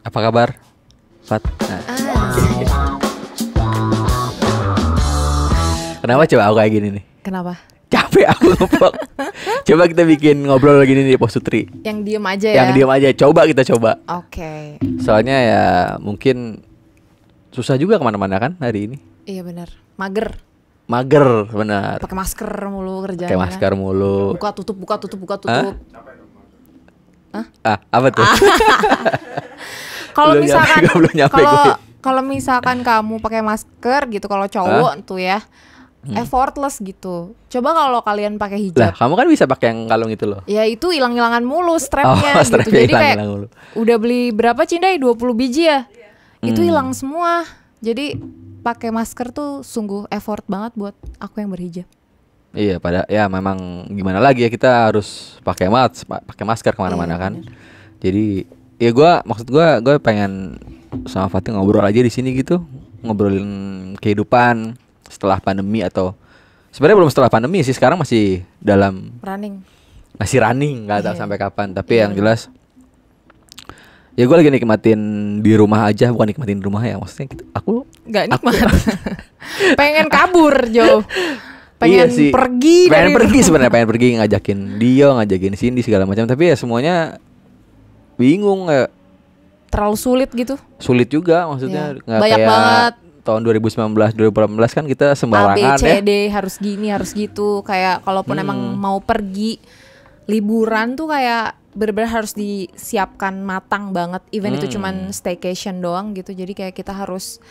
Apa kabar, Fat? Nah. Kenapa coba aku kayak gini nih? Kenapa? Capek aku ngevlog. Coba kita bikin ngobrol gini nih, Posutri. Yang diem aja ya? Yang diem aja, kita coba. Oke. Soalnya ya mungkin susah juga kemana-mana kan hari ini. Iya benar. Mager, benar. pakai masker mulu kerjanya. Pakai masker mulu. Buka tutup. Hah? Apa tuh? Kalau Belum misalkan nyampe, belum nyampe gue. kalau misalkan kamu pakai masker gitu, kalau cowok tuh ya effortless gitu. Coba kalau kalian pakai Lah, hijab. kamu kan bisa pakai yang kalung itu loh. Ya itu hilang-hilangan mulu strapnya gitu. Strapnya Jadi kayak hilang mulu. udah beli berapa Cindai? 20 biji ya? Itu hilang semua. Jadi pakai masker tuh sungguh effort banget buat aku yang berhijab. Iya, ya memang gimana lagi ya, kita harus pakai masker kemana-mana kan. Jadi ya maksud gue pengen sama Fatih ngobrol aja di sini gitu, ngobrolin kehidupan setelah pandemi, atau sebenarnya belum setelah pandemi sih, sekarang masih masih running, nggak tahu sampai kapan. Tapi yang jelas ya gue lagi nikmatin di rumah aja, bukan nikmatin di rumah ya, maksudnya gitu. Aku nggak nikmat. Pengen kabur Jo. Pengen iya sih, pergi sebenarnya pengen pergi, ngajakin Cindy segala macam, tapi ya semuanya bingung ya. Terlalu sulit gitu. Sulit juga maksudnya, nggak banyak kayak banget. Tahun 2019 2018 kan kita sembarangan A, B, C, D harus gini harus gitu. Kayak kalaupun emang mau pergi liburan tuh kayak bener-bener harus disiapkan matang banget. Even itu cuman staycation doang gitu. Jadi kayak kita harus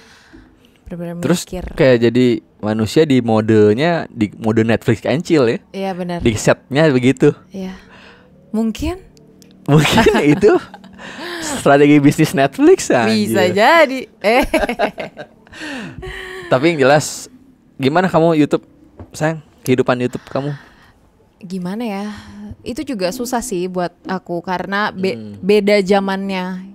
bener-bener terus mikir. Kayak jadi manusia di mode Netflix and chill ya. Iya benar. Di setnya begitu. Iya. Mungkin itu strategi bisnis Netflix aja. Bisa jadi. Tapi yang jelas, gimana kamu YouTube, sayang? Kehidupan YouTube kamu? Gimana ya? Itu juga susah sih buat aku karena beda zamannya.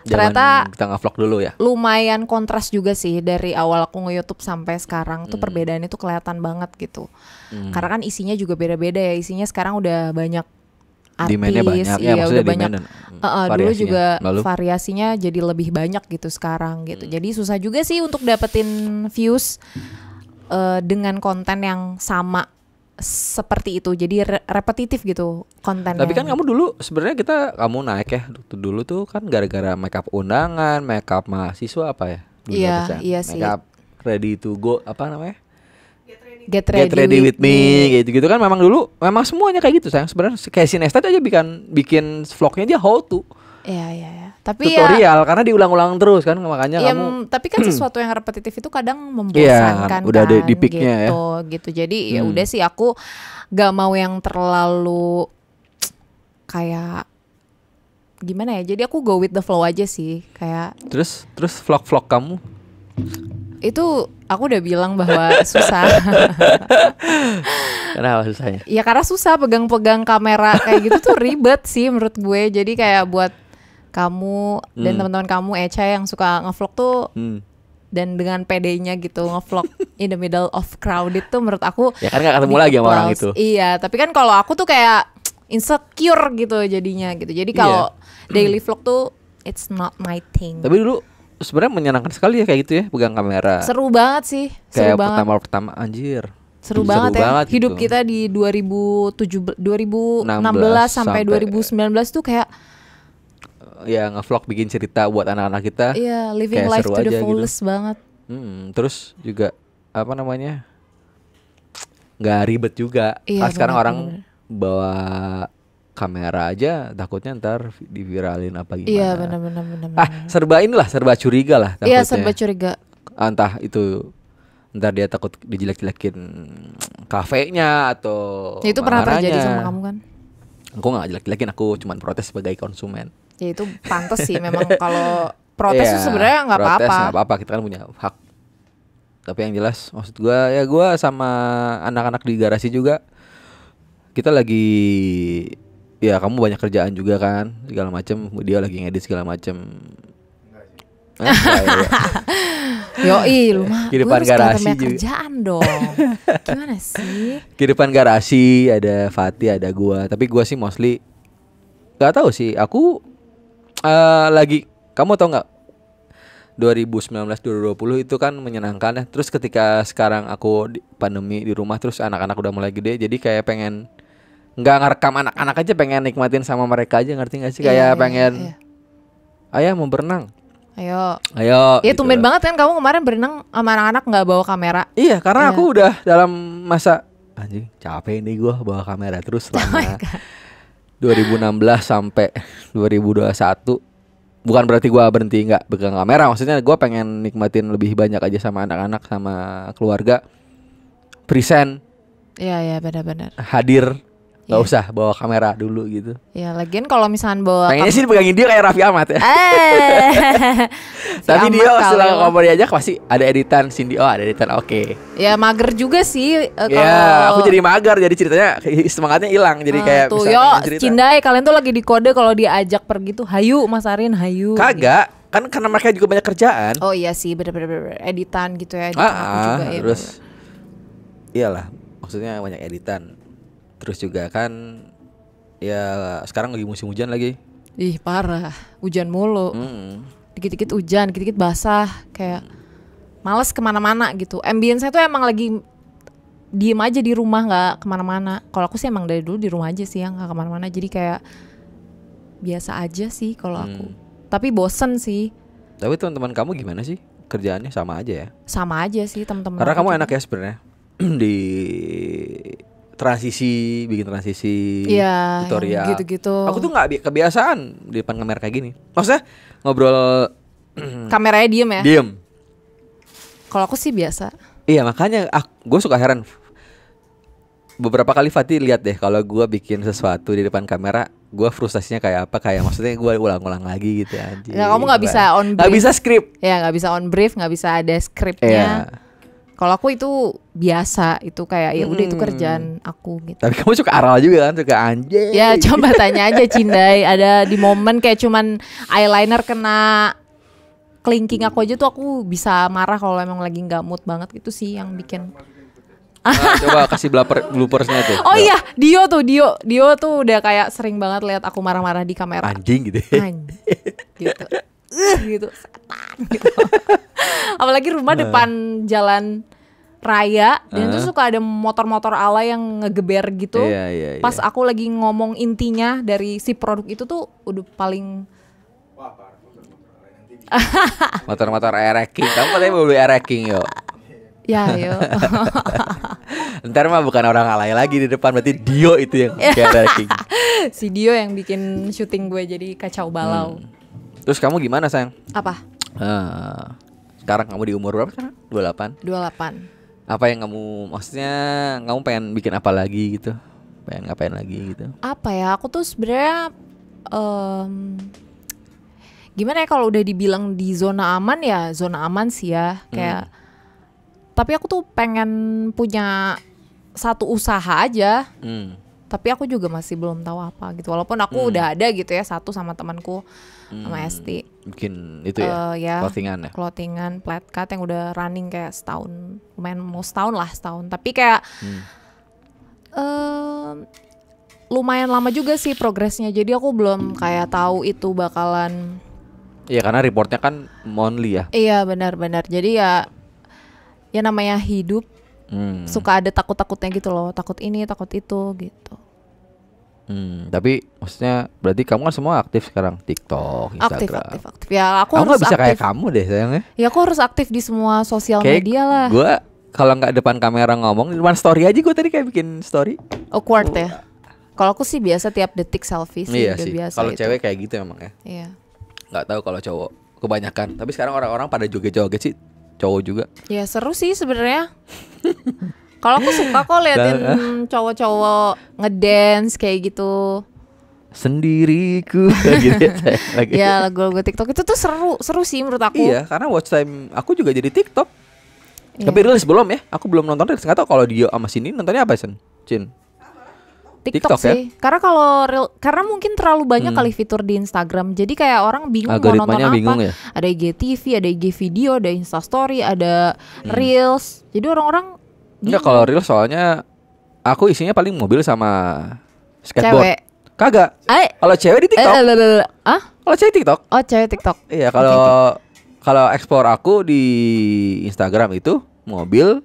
Ternyata kita nge-vlog dulu ya. Lumayan kontras juga sih dari awal aku nge-YouTube sampai sekarang tuh perbedaannya tuh kelihatan banget gitu. Karena kan isinya juga beda-beda ya. Isinya sekarang udah banyak artis, demand-nya banyak. iya udah banyak. Dulu juga variasinya jadi lebih banyak gitu sekarang gitu. Jadi susah juga sih untuk dapetin views dengan konten yang sama seperti itu. Jadi repetitif gitu kontennya. Tapi kan kamu dulu sebenarnya kamu naik ya dulu tuh kan gara-gara makeup undangan, makeup mahasiswa apa ya? Dulu iya sih. Makeup ready to go, apa namanya? Get ready with me gitu kan, memang semuanya kayak gitu sayang. Sebenarnya kayak Sinestat aja bikin vlognya dia how to. Iya. Tapi tutorial karena diulang-ulang terus kan, makanya kamu. Tapi kan sesuatu yang repetitif itu kadang membosankan udah kan, ada di peaknya gitu. Jadi ya udah sih, aku gak mau yang terlalu kayak gimana ya. Jadi aku go with the flow aja sih kayak. Terus vlog kamu? Itu aku udah bilang bahwa susah. Kenapa susahnya? Ya karena susah pegang-pegang kamera kayak gitu tuh ribet sih menurut gue. Jadi kayak buat kamu dan teman-teman kamu Echa yang suka ngevlog tuh dan dengan PD-nya gitu ngevlog in the middle of crowded tuh menurut aku ya kan gak ketemu lagi sama orang itu. Iya, tapi kan kalau aku tuh kayak insecure gitu jadinya gitu. Jadi kalau daily vlog tuh it's not my thing. Tapi dulu sebenarnya menyenangkan sekali ya kayak gitu ya, pegang kamera. Seru banget sih. Kayak pertama anjir. Seru banget ya. Hidup kita di 2016 sampai 2019 tuh kayak ya nge-vlog, bikin cerita buat anak-anak kita. Iya, living life to the fullest gitu. Banget. Terus juga apa namanya, nggak ribet juga. Iya, sekarang orang bawa kamera aja takutnya ntar diviralin apa gimana. Iya benar. Serba curiga lah takutnya. Iya, serba curiga. Entah itu ntar dia takut dijelek-jelekin kafenya atau itu pernah terjadi sama kamu kan? Aku nggak jelek-jelekin, aku cuma protes sebagai konsumen. Ya itu pantas sih memang kalau protes itu sebenarnya nggak apa-apa. Protes nggak apa-apa, kita kan punya hak. Tapi yang jelas maksud gue sama anak-anak di garasi juga, kita lagi ya kamu banyak kerjaan juga kan segala macem, dia lagi ngedit segala macem. Yoi, lu mah kehidupan garasi juga. Kerjaan dong. Gimana sih? Kehidupan garasi, ada Fatih, ada gua. Tapi gua sih mostly gak tahu sih. Aku lagi kamu tau nggak 2019-2020 itu kan menyenangkan ya. Terus ketika sekarang aku pandemi di rumah, terus anak-anak udah mulai gede, jadi kayak pengen nggak ngerekam anak-anak aja, pengen nikmatin sama mereka aja, ngerti nggak sih? Kayak pengen, ayah mau berenang, ayo. Iya gitu tumben lah. banget kan kamu kemarin berenang sama anak-anak nggak bawa kamera. Iya, karena aku udah dalam masa anjing capek nih gue bawa kamera terus selama 2016 sampai 2021. Bukan berarti gue berhenti nggak pegang kamera, maksudnya gue pengen nikmatin lebih banyak aja sama anak-anak, sama keluarga. Present. Iya benar-benar. Hadir. Gak usah bawa kamera dulu gitu. Ya lagian kalau misalnya bawa pengennya sih pegangin dia kayak Raffi Ahmad ya. Tapi dia setelah ngobrol diajak pasti ada editan Cindy. Oh ada editan, oke. Ya mager juga sih. Ya aku jadi mager, jadi ceritanya semangatnya hilang. Jadi kayak tuh yo Cindai, kalian tuh lagi di kode kalau diajak pergi tuh hayu Mas Arin, hayu. Kagak gitu. Kan karena mereka juga banyak kerjaan. Oh iya sih bener-bener editan gitu ya, editan aku juga ya. Terus iyalah, maksudnya banyak editan. Terus juga kan ya sekarang lagi musim hujan lagi. Ih parah, hujan mulu. Dikit-dikit hujan, dikit-dikit basah. Kayak males kemana-mana gitu. Ambience-nya tuh emang lagi diem aja di rumah, gak kemana-mana. Kalau aku sih emang dari dulu di rumah aja sih, yang gak kemana-mana. Jadi kayak biasa aja sih kalau aku. Tapi bosen sih. Tapi teman-teman kamu gimana sih? Kerjaannya sama aja ya? Sama aja sih teman-teman. Karena kamu enak ya sebenarnya di bikin transisi, ya, tutorial gitu-gitu. Aku tuh nggak kebiasaan di depan kamera kayak gini. Maksudnya ngobrol kameranya diem ya? Diem. Kalau aku sih biasa. Iya makanya gue suka heran. Beberapa kali Fatih lihat deh kalau gue bikin sesuatu di depan kamera, gue frustasinya kayak apa? Kayak maksudnya gue ulang-ulang lagi gitu aja. Nggak, kamu nggak bisa on brief. Nggak bisa skrip. Ya nggak bisa on brief, nggak bisa ada skripnya. Kalau aku itu biasa, itu kayak ya udah itu kerjaan aku gitu. Tapi kamu suka aral juga kan, suka anjing. Ya coba tanya aja Cindai, ada di momen kayak cuman eyeliner kena kelingking aku aja tuh aku bisa marah kalau emang lagi nggak mood banget, gitu sih yang bikin. Coba kasih bloopersnya tuh. Oh iya, Dio tuh udah kayak sering banget lihat aku marah-marah di kamera. Anjing gitu. Gitu. Gitu setan gitu. Apalagi rumah depan jalan raya dan itu suka ada motor-motor ala yang ngegeber gitu. Iya. Pas aku lagi ngomong intinya dari si produk itu tuh udah paling motor-motor air-racking. Kamu katanya mau beli air-racking yo. Ya yo. Ntar mah bukan orang alay lagi di depan, berarti Dio itu yang air-racking. Si Dio yang bikin syuting gue jadi kacau balau. Terus kamu gimana sayang? Apa? Sekarang kamu di umur berapa sekarang? 28? 28. Apa yang kamu, maksudnya kamu pengen bikin apa lagi gitu? Pengen ngapain lagi gitu? Apa ya, aku tuh sebenarnya gimana ya, kalau udah dibilang di zona aman ya zona aman sih ya. Kayak tapi aku tuh pengen punya satu usaha aja. Tapi aku juga masih belum tahu apa gitu. Walaupun aku udah ada gitu ya, satu sama temanku sama Esti. Bikin itu ya, clothingan ya? Clothingan, flat cut yang udah running kayak setahun. Lumayan mau setahun. Tapi kayak lumayan lama juga sih progresnya. Jadi aku belum kayak tahu itu bakalan. Iya karena reportnya kan monthly ya. Iya benar-benar. Jadi ya namanya hidup. Suka ada takut-takutnya gitu loh. Takut ini, takut itu gitu. Tapi maksudnya berarti kamu kan semua aktif sekarang, TikTok, Instagram. Aktif. Ya aku harus bisa aktif. kayak kamu deh sayangnya. Ya aku harus aktif di semua sosial kayak media lah. Gue kalau nggak depan kamera ngomong, di depan story aja gue tadi kayak bikin story. Awkward ya. Kalau aku sih biasa tiap detik selfie sih. Iya udah sih. Biasa Kalau itu. cewek kayak gitu emang ya. Iya. Nggak tahu kalau cowok kebanyakan. Tapi sekarang orang-orang pada joget-joget sih, cowok juga. Ya seru sih sebenarnya. Kalau aku suka kok liatin cowok-cowok ngedance kayak gitu. Sendiriku gitu lagi. Ya lagu-lagu TikTok itu tuh seru sih menurut aku. Iya, karena watch time aku juga jadi TikTok. Iya. Tapi rilis belum ya? Aku belum nonton rilis. Nggak tahu kalau Dio sama Cindy nontonnya apa Cin? TikTok sih. Ya? Karena mungkin terlalu banyak kali fitur di Instagram. Jadi kayak orang bingung mau nonton apa. Bingung ya? Ada IGTV, ada IG video, ada Instastory, ada Reels. Jadi orang-orang enggak, kalau Reels soalnya aku isinya paling mobil sama skateboard. Cewek. Kagak. Kalau cewek di TikTok. Kalau cewek TikTok. Oh, cewek TikTok. Iya, kalau explore aku di Instagram itu mobil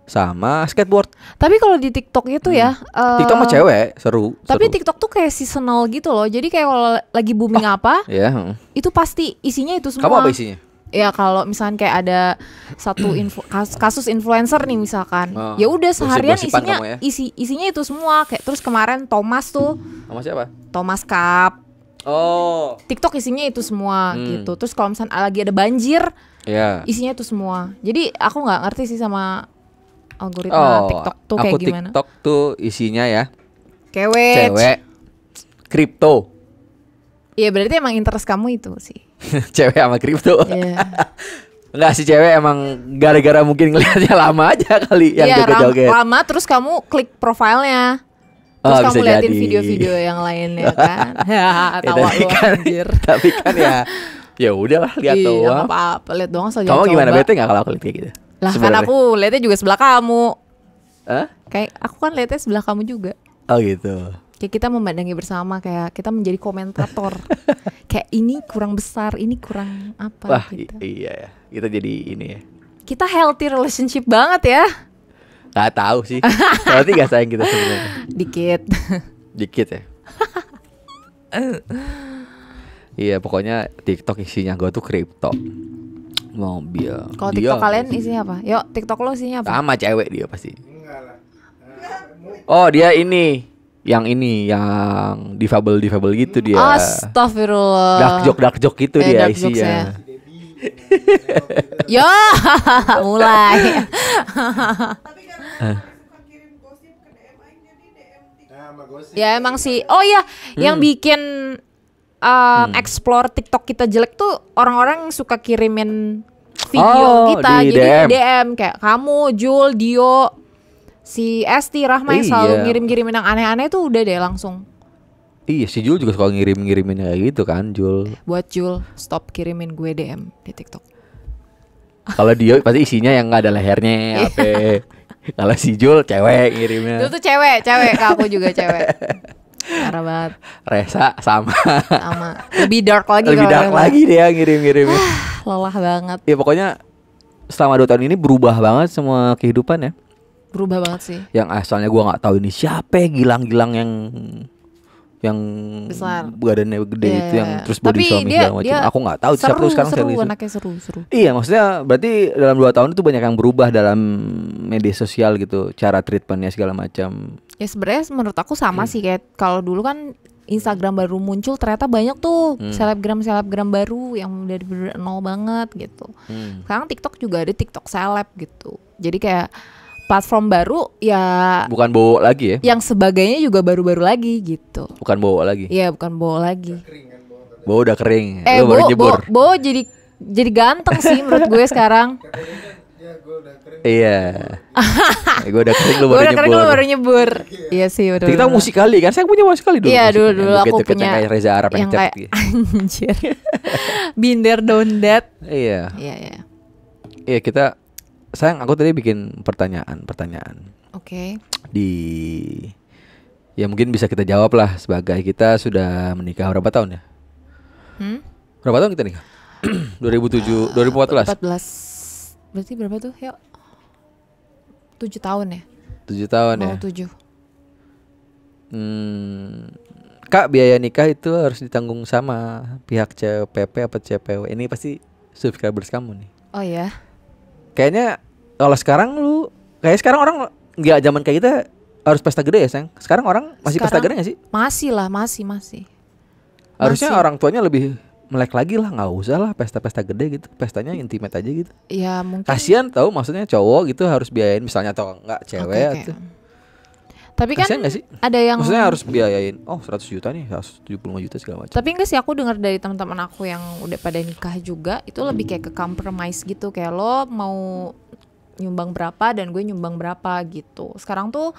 sama skateboard. Tapi kalau di TikTok itu ya, TikTok mah cewek, seru. tapi seru. TikTok tuh kayak seasonal gitu loh. Jadi kayak kalau lagi booming apa, Iya. itu pasti isinya itu semua. Kamu apa isinya? Ya kalau misalkan kayak ada satu kasus influencer nih misalkan, Oh, ya udah seharian gosip-gosipan isinya kamu ya? isinya itu semua. Kayak terus kemarin Thomas tuh, Sama siapa? Thomas Cup, Oh. TikTok isinya itu semua gitu. Terus kalau misalkan lagi ada banjir, Iya. isinya itu semua. Jadi aku nggak ngerti sih sama algoritma TikTok tuh kayak aku gimana. TikTok tuh isinya ya Cewek. cewek, kripto. Iya berarti emang interest kamu itu sih. Cewek sama kripto. Iya. Enggak sih, cewek emang gara-gara mungkin ngelihatnya lama aja kali yang Iya, joget-joget. lama terus kamu klik profilnya. Oh, Terus kamu bisa liatin jadi. video-video yang lainnya kan. Ya, Tawa tapi lu kan, anjir. tapi kan ya udahlah lihat Iya, doang. nggak apa-apa, lihat doang asal Kamu jangan gimana, coba. bete nggak kalau aku lihat kayak gitu? Lah kan Sebenarnya. aku lihatnya juga sebelah kamu. Hah? Kayak aku kan lihatnya sebelah kamu juga. Oh gitu. Kayak kita memandangi bersama, kayak kita menjadi komentator. Kayak ini kurang besar, ini kurang apa Wah gitu. iya ya, kita jadi ini ya. Kita healthy relationship banget ya. Gak tahu sih. Berarti gak sayang kita sebenarnya. Dikit. Dikit ya. Iya pokoknya TikTok isinya gue tuh kripto, mobil. Kalau Dia TikTok kalian isinya apa? Yuk, TikTok lo isinya apa? sama cewek dia pasti. Oh dia ini yang difabel gitu dia. Astagfirullah. Dark joke gitu dia Dark jokes isinya. ya. Yo, mulai. Ya emang sih. Oh iya, yang bikin explore TikTok kita jelek tuh orang-orang yang suka kirimin video Oh, kita. di Jadi DM. DM kayak kamu, Jul, Dio, si Esti, Rahma yang selalu Iya. ngirim-ngirimin yang aneh-aneh tuh udah deh langsung. Iya si Jul juga suka ngirimin kayak gitu kan Jul. Buat Jul, stop kirimin gue DM di TikTok. Kalau dia pasti isinya yang nggak ada lehernya apa. Kalau si Jul cewek ngirimnya. Itu tuh cewek ke aku juga cewek. Parah banget. Resa sama. Sama lebih dark lagi. Lebih kalau dark Reza. lagi dia ngirimnya. Lelah banget. Ya pokoknya selama 2 tahun ini berubah banget semua kehidupan ya. Berubah banget sih. Yang asalnya gua nggak tahu ini siapa ya, gilang-gilang yang Besar. badannya gede Iya, itu yang iya. terus body Tapi shaming dia- segala macam. dia Aku nggak tahu siapa tuh sekarang seru, serius. anaknya seru. Iya, maksudnya berarti dalam 2 tahun itu banyak yang berubah dalam media sosial gitu, cara treatmentnya segala macam. Ya sebenarnya menurut aku sama sih kayak kalau dulu kan Instagram baru muncul ternyata banyak tuh selebgram baru yang dari nol banget gitu. Sekarang TikTok juga ada TikTok seleb gitu. Jadi kayak platform baru ya Bukan bowo lagi ya? yang sebagainya juga baru-baru lagi gitu. Bukan bowo lagi. Iya bukan bawa lagi. Bowo udah kering. Eh Lu baru Bo nyebur. jadi ganteng sih menurut gue sekarang. Iya. Gue udah kering lu Gue baru udah keren nyebur. lu baru nyebur. Iya sih udah. Kita musikali kan, saya punya musikali dulu. Iya musikali. dulu aku Joget-joget punya yang kayak Reza Arab yang kayak gitu. anjir. Binder Dondet. Iya. Iya. Iya kita sayang aku tadi bikin pertanyaan Oke. di ya mungkin bisa kita jawab lah sebagai kita sudah menikah berapa tahun ya? Berapa tahun kita nikah? 2007, 2014. 14. Berarti berapa tuh? Yuk. 7 tahun ya? 7 tahun ya. Mau 7. Kak, biaya nikah itu harus ditanggung sama pihak CPP apa CPW? Ini pasti subscribers kamu nih. Oh ya. Kayaknya kalau sekarang sekarang orang nggak zaman kayak kita harus pesta gede ya, sayang. Sekarang orang masih pesta gede nggak sih? Masih lah, masih. Harusnya Masih. orang tuanya lebih melek lagi lah, nggak usah lah pesta-pesta gede gitu, pestanya intimate aja gitu. Ya mungkin. Kasian tahu, maksudnya cowok gitu harus biayain misalnya atau enggak cewek Oke. gitu. Tapi kan Kasian nggak sih? ada yang Maksudnya harus biayain 100 juta nih, 175 juta segala macam. Tapi enggak sih, aku dengar dari teman-teman aku yang udah pada nikah juga itu lebih kayak ke compromise gitu, kayak lo mau nyumbang berapa dan gue nyumbang berapa gitu. Sekarang tuh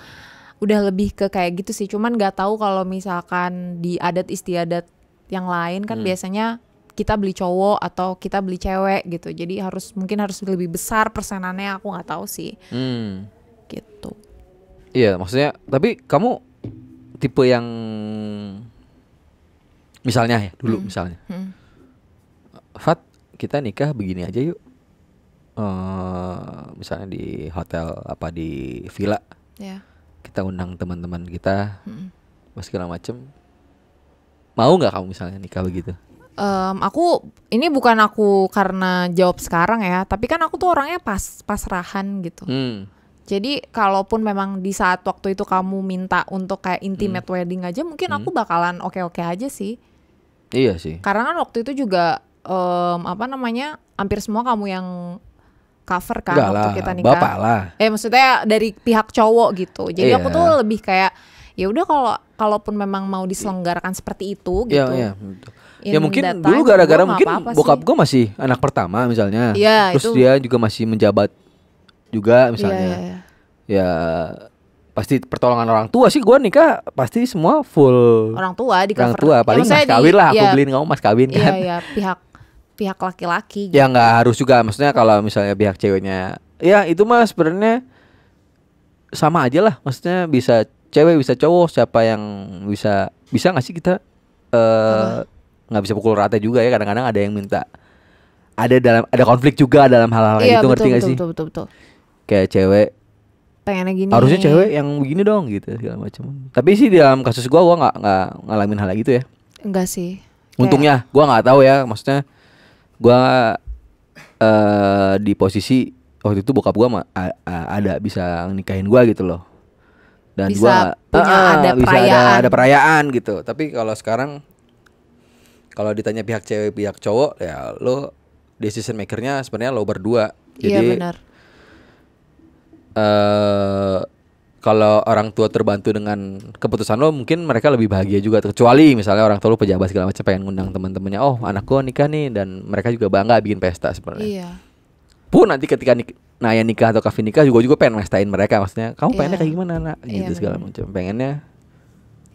udah lebih ke kayak gitu sih, cuman nggak tahu kalau misalkan di adat istiadat yang lain kan biasanya kita beli cowok atau kita beli cewek gitu, jadi mungkin harus lebih besar persenannya, aku nggak tahu sih gitu. Iya, maksudnya tapi kamu tipe yang Misalnya ya, dulu misalnya. Fat, kita nikah begini aja yuk. Misalnya di hotel apa di villa. Ya. Kita undang teman-teman kita, segala macem. Mau nggak kamu misalnya nikah begitu? Ini bukan aku karena jawab sekarang ya, tapi kan aku tuh orangnya pasrahan gitu. Jadi kalaupun memang di saat waktu itu kamu minta untuk kayak intimate wedding aja, mungkin aku bakalan oke-oke aja sih. Iya sih. Karena kan waktu itu juga hampir semua kamu yang cover kan. Enggak waktu lah, kita nikah. bapak lah. Maksudnya dari pihak cowok gitu. Jadi Iya. aku tuh lebih kayak ya udah kalaupun memang mau diselenggarakan seperti itu gitu. Iya, betul. In Ya mungkin that dulu time, gara-gara gua nggak mungkin apa-apa bokap sih. gue masih anak pertama misalnya. Iya, Terus itu. dia juga masih menjabat juga misalnya. Iya. Ya pasti pertolongan orang tua sih, gue nikah pasti semua full Orang tua di cover. orang tua. Paling maksudnya mas kawin lah, aku ya, beliin kamu mas kawin kan. Iya, pihak laki-laki gitu. Ya nggak harus juga, maksudnya kalau misalnya pihak ceweknya, ya itu mah sebenarnya sama aja lah. Maksudnya bisa cewek bisa cowok, siapa yang bisa nggak sih kita nggak bisa pukul rata juga ya. Kadang-kadang ada yang minta, ada konflik juga dalam hal-hal kayak Iya, gitu, ngerti nggak sih? Betul. Kayak cewek Pengennya gini. harusnya cewek yang begini dong gitu segala macam. Tapi sih dalam kasus gua nggak ngalamin hal gitu ya. Enggak sih. Untungnya gua nggak tahu ya, maksudnya gua di posisi waktu itu bokap gua ada bisa nikahin gua gitu loh. Dan Bisa gua punya ada bisa perayaan. ada perayaan gitu. Tapi kalau sekarang kalau ditanya pihak cewek pihak cowok, ya lo decision makernya sebenarnya lo berdua. Iya Jadi benar. kalau orang tua terbantu dengan keputusan lo, mungkin mereka lebih bahagia juga. Kecuali misalnya orang tua lo pejabat segala macam, pengen ngundang teman-temannya, oh anak gua nikah nih, dan mereka juga bangga bikin pesta sebenarnya. Iya. Pun nanti ketika Naya nikah atau Kavi nikah juga pengen mestain mereka, maksudnya kamu Iya. pengennya kayak gimana nak, Iya, gitu segala macam. Pengennya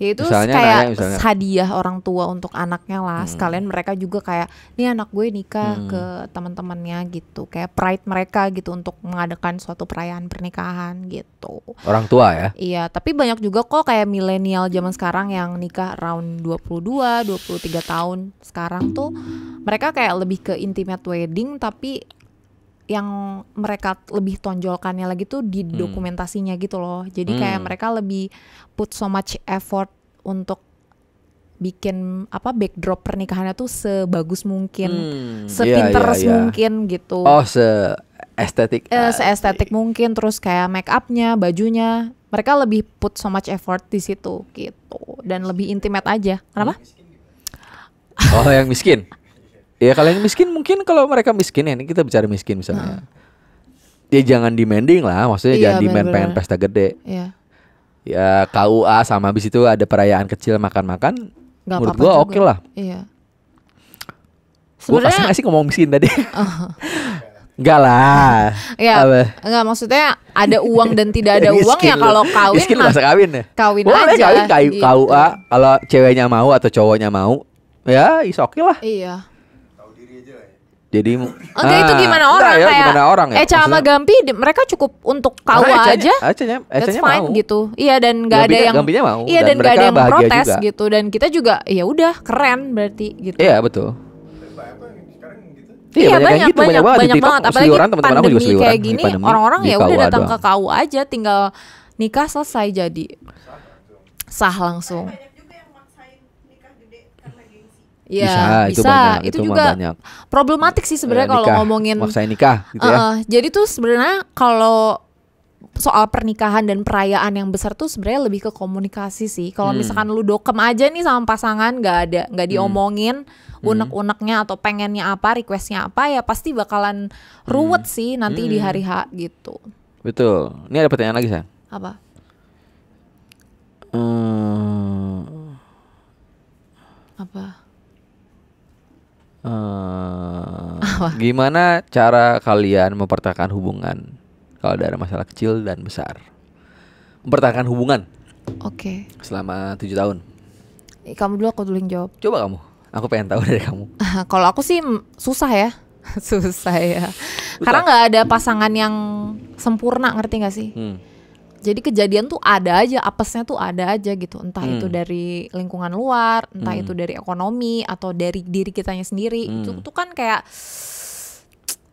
Ya itu misalnya kayak Naya misalnya. hadiah orang tua untuk anaknya lah. Sekalian mereka juga kayak, nih anak gue nikah ke teman-temannya gitu. Kayak pride mereka gitu untuk mengadakan suatu perayaan pernikahan gitu. orang tua ya. Iya, tapi banyak juga kok kayak milenial zaman sekarang yang nikah around 22, 23 tahun. Sekarang tuh mereka kayak lebih ke intimate wedding, tapi yang mereka lebih tonjolkannya lagi tuh di dokumentasinya gitu loh. Jadi kayak mereka lebih put so much effort untuk bikin backdrop pernikahannya tuh sebagus mungkin, sepinteres iya. mungkin gitu. Oh, estetik. Seestetik mungkin, terus kayak make upnya, bajunya, mereka lebih put so much effort di situ gitu, dan lebih intimate aja. Kenapa? Oh, yang miskin. Ya kalau yang miskin mungkin, kalau mereka miskin ya, ini kita bicara miskin misalnya. Ya jangan demanding lah, maksudnya Iya, jangan demand bener-bener. pengen pesta gede. Iya, Ya KUA sama habis itu ada perayaan kecil makan-makan. nggak Menurut apa-apa gua juga. oke lah. Iya. Gua kasih Sebenarnya nggak sih ngomong miskin tadi? Enggak lah. ya Apa? enggak, maksudnya ada uang dan tidak ada Miskin uang ya, lu. kalau kawin miskin mah masa kawin ya. kawin Boleh aja kawin gitu. KUA, kalau ceweknya mau atau cowoknya mau, ya is oke lah. Iya. Jadi Enggak, itu gimana orang enggak ya, kayak gimana orang ya? Eca sama Maksudnya- Gampi mereka cukup untuk KUA aja. That's fine mau. gitu. Iya, dan nggak ada yang Gampinya mau, iya, dan dan nggak ada mereka yang bahagia protes juga. gitu, dan kita juga ya udah keren berarti gitu. Iya betul. Iya, banyak yang gitu, banyak banget di TikTok. banget. Apalagi Seliuran, teman-teman aku juga pandemi seliuran. kayak Di gini, pandemi, orang-orang di ya udah KUA datang doang. ke KUA aja, tinggal nikah selesai jadi sah langsung. Iya, Itu bisa. banyak, Itu itu mah juga banyak. problematik sih sebenarnya kalau Nikah, ngomongin. maksain nikah gitu ya. Jadi tuh sebenarnya kalau soal pernikahan dan perayaan yang besar tuh sebenarnya lebih ke komunikasi sih. Kalau misalkan lu dokem aja nih sama pasangan, nggak diomongin unek-uneknya atau pengennya apa, requestnya apa, ya pasti bakalan ruwet sih nanti di hari H gitu. Betul. Ini ada pertanyaan lagi, sayang. Apa? Apa? Gimana cara kalian mempertahankan hubungan kalau ada masalah kecil dan besar? Mempertahankan hubungan Oke. selama 7 tahun. Kamu dulu, aku dulu yang jawab. Coba kamu. Aku pengen tahu dari kamu. Kalau aku sih susah ya. Susah ya. Karena nggak ada pasangan yang sempurna, ngerti nggak sih? Jadi kejadian tuh ada aja, apesnya tuh ada aja gitu. Entah itu dari lingkungan luar, entah itu dari ekonomi atau dari diri kitanya sendiri. Itu tuh kan kayak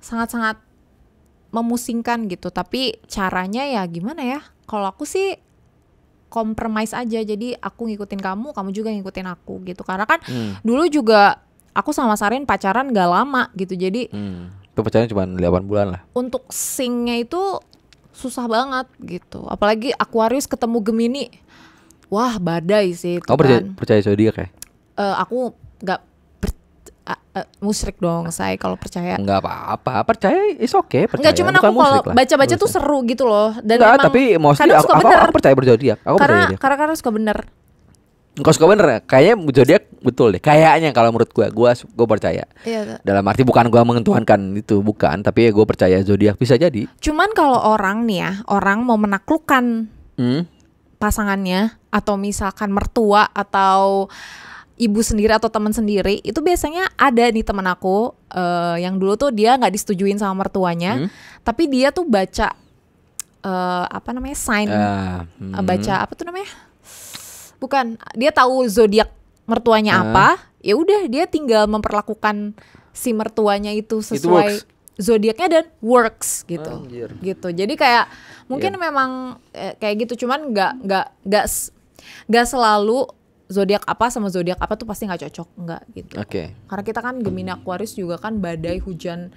sangat-sangat memusingkan gitu. Tapi caranya ya gimana ya? Kalau aku sih compromise aja. Jadi aku ngikutin kamu, kamu juga ngikutin aku gitu. Karena kan dulu juga aku sama Sarin pacaran gak lama gitu. Jadi itu pacaran cuma 8 bulan lah. untuk sync-nya itu susah banget gitu. Apalagi Aquarius ketemu Gemini. Wah, badai sih itu kan. Percaya zodiak ya? Aku nggak musyrik dong saya kalau percaya. Enggak apa-apa, percaya is okay, percaya. Enggak, cuman aku kalau baca-baca tuh seru gitu loh. Dan enggak, emang tapi mostly aku percaya berzodiak. Karena suka bener. Kau suka bener ya? Kayaknya zodiak betul deh. Kayaknya kalau menurut gua percaya. Iya. Dalam arti bukan gua mengentuhankan itu, bukan, tapi ya gua percaya zodiak bisa jadi. Cuman kalau orang nih ya, orang mau menaklukkan pasangannya atau misalkan mertua atau ibu sendiri atau teman sendiri, itu biasanya ada nih temen aku yang dulu tuh dia nggak disetujuin sama mertuanya, tapi dia tuh baca apa namanya sign, baca apa tuh namanya? Bukan, dia tahu zodiak mertuanya apa, ya udah dia tinggal memperlakukan si mertuanya itu sesuai zodiaknya dan works gitu. Gitu. Jadi kayak mungkin memang kayak gitu, cuman nggak selalu zodiak apa sama zodiak apa tuh pasti nggak cocok, nggak gitu. Karena kita kan Gemini Aquarius juga kan badai hujan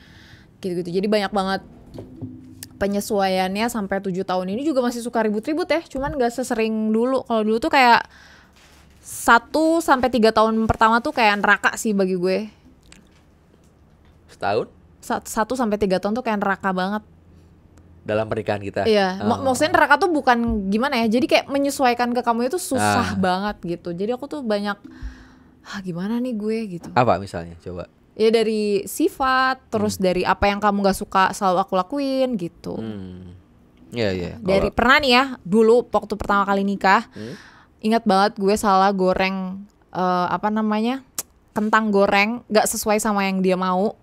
gitu-gitu. Jadi banyak banget penyesuaiannya. Sampai 7 tahun ini juga masih suka ribut-ribut ya, cuman gak sesering dulu. Kalau dulu tuh kayak 1-3 tahun pertama tuh kayak neraka sih bagi gue. Setahun? 1-3 tahun tuh kayak neraka banget dalam pernikahan kita. Iya, maksudnya neraka tuh bukan gimana ya, jadi kayak menyesuaikan ke kamu itu susah banget gitu. Jadi aku tuh banyak gimana nih gue gitu. Apa misalnya, coba? Ya dari sifat, terus dari apa yang kamu gak suka selalu aku lakuin gitu. Iya. Dari pernah nih ya, dulu waktu pertama kali nikah, ingat banget gue salah goreng kentang goreng gak sesuai sama yang dia mau.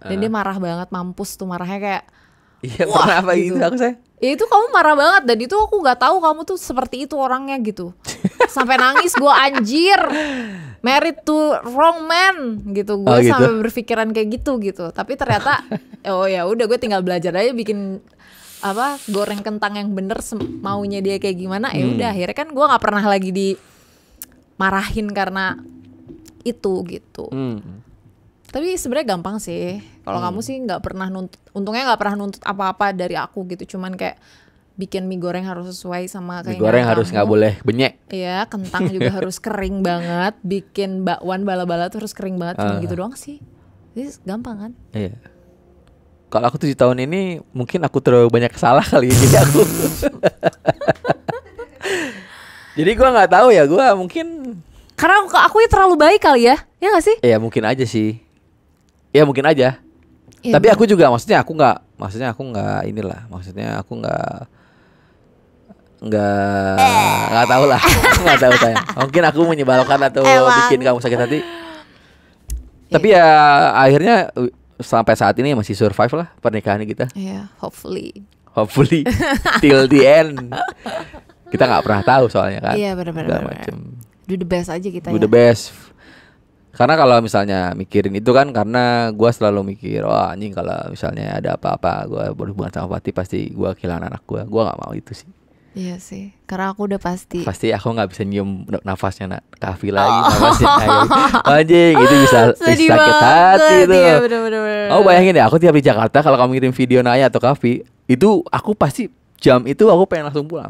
Dan dia marah banget, mampus tuh marahnya kayak. Iya, pernah apa gitu aku saya. Ya itu kamu marah banget, dan itu aku gak tahu kamu tuh seperti itu orangnya gitu. Sampai nangis gue, anjir, married to wrong man gitu. Gue gitu. sampai berpikiran kayak gitu. Tapi ternyata ya udah, gue tinggal belajar aja bikin goreng kentang yang bener maunya dia kayak gimana. Ya udah, akhirnya kan gue nggak pernah lagi dimarahin karena itu gitu. Tapi sebenarnya gampang sih. Kalau kamu sih nggak pernah untungnya nggak pernah nuntut apa-apa dari aku gitu. Cuman kayak bikin mie goreng harus sesuai sama keinginan kamu. Mie goreng harus nggak boleh benyek. Iya, kentang juga harus kering banget. Bikin bakwan bala-bala tuh harus kering banget. Cuma gitu doang sih. Jadi gampang kan? Iya. Kalau aku 7 tahun ini mungkin aku terlalu banyak salah kali ya. Jadi aku jadi gue nggak tahu ya, gue mungkin karena aku terlalu baik kali ya. Ya nggak sih? Iya, mungkin aja sih. Ya mungkin aja. Ya, tapi aku juga maksudnya aku nggak inilah. Maksudnya aku nggak tahu lah. Aku nggak tahu sayang. Mungkin aku menyebalkan atau bikin kamu sakit hati. Tapi ya akhirnya sampai saat ini masih survive lah pernikahan kita. Iya, hopefully till the end. Kita nggak pernah tahu soalnya kan. Iya, benar-benar. Do the best aja kita. Do the best. Karena kalau misalnya mikirin itu kan, karena gue selalu mikir, wah anjing kalau misalnya ada apa-apa gue berhubungan sama Fatih pasti gue kehilangan anak gue. Gue nggak mau itu sih. Iya sih, karena aku udah pasti aku nggak bisa nyium nafasnya Kavi lagi, nafasnya anjing itu bisa sakit hati tuh. Iya, bener-bener. Oh bayangin ya, aku tiap di Jakarta kalau kamu ngirim video Naya atau Kavi, itu aku pasti jam itu aku pengen langsung pulang.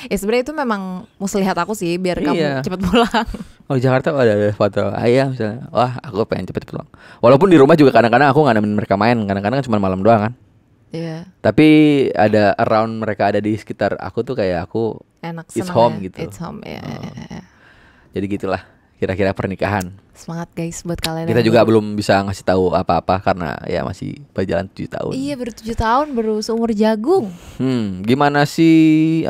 Ya sebenarnya itu memang muslihat aku sih, biar kamu cepet pulang. Oh di Jakarta ada foto ayah misalnya, wah aku pengen cepet pulang. Walaupun di rumah juga kadang-kadang aku nggak nemenin mereka main, kadang-kadang cuma malam doang kan. Iya. Tapi ada around mereka ada di sekitar aku tuh kayak aku enak, it's home ya. gitu. It's home ya. Jadi gitulah kira-kira pernikahan. Semangat guys buat kalian. Kita juga belum bisa ngasih tahu apa-apa karena ya masih berjalan 7 tahun. Iya, baru 7 tahun, baru seumur jagung. Gimana sih?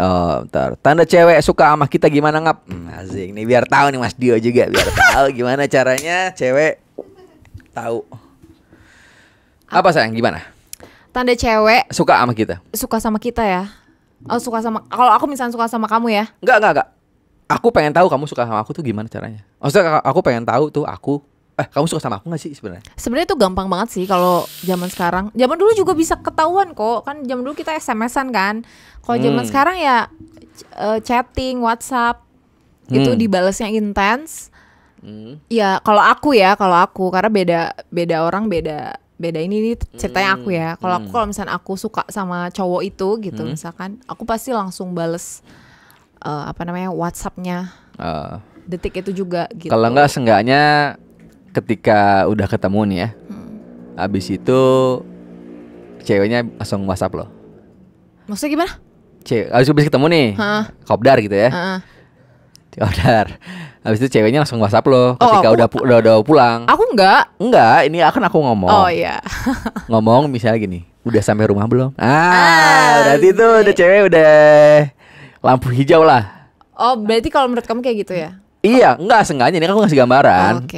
Tanda cewek suka sama kita gimana ngap? Asik nih, biar tahu nih Mas Dio juga, biar tahu gimana caranya cewek tahu. Apa sayang, gimana? Tanda cewek suka sama kita. Suka sama kita ya. Oh, suka sama, kalau aku misalnya suka sama kamu ya? Enggak. Aku pengen tahu kamu suka sama aku tuh gimana caranya. Maksudnya aku pengen tahu tuh kamu suka sama aku gak sih sebenarnya? Sebenarnya itu gampang banget sih kalau zaman sekarang. Zaman dulu juga bisa ketahuan kok. Kan zaman dulu kita SMS-an kan. Kalau zaman sekarang ya chatting, WhatsApp. Itu dibalesnya intens. Ya kalau aku karena beda orang beda ini nih ceritanya aku ya. Kalau misalnya aku suka sama cowok itu gitu misalkan, aku pasti langsung bales WhatsApp-nya detik itu juga gitu. Kalau enggak seenggaknya ketika udah ketemu nih ya, abis itu ceweknya langsung WhatsApp lo. Maksudnya gimana? Abis ketemu nih, kopdar gitu ya. Kopdar. Habis itu ceweknya langsung WhatsApp lo ketika udah pulang. Aku enggak, ini akan aku ngomong. Oh iya. Ngomong misalnya gini, udah sampai rumah belum? Berarti itu udah cewek udah lampu hijau lah. Oh, berarti kalau menurut kamu kayak gitu ya? Iya, enggak sengaja ini aku ngasih gambaran.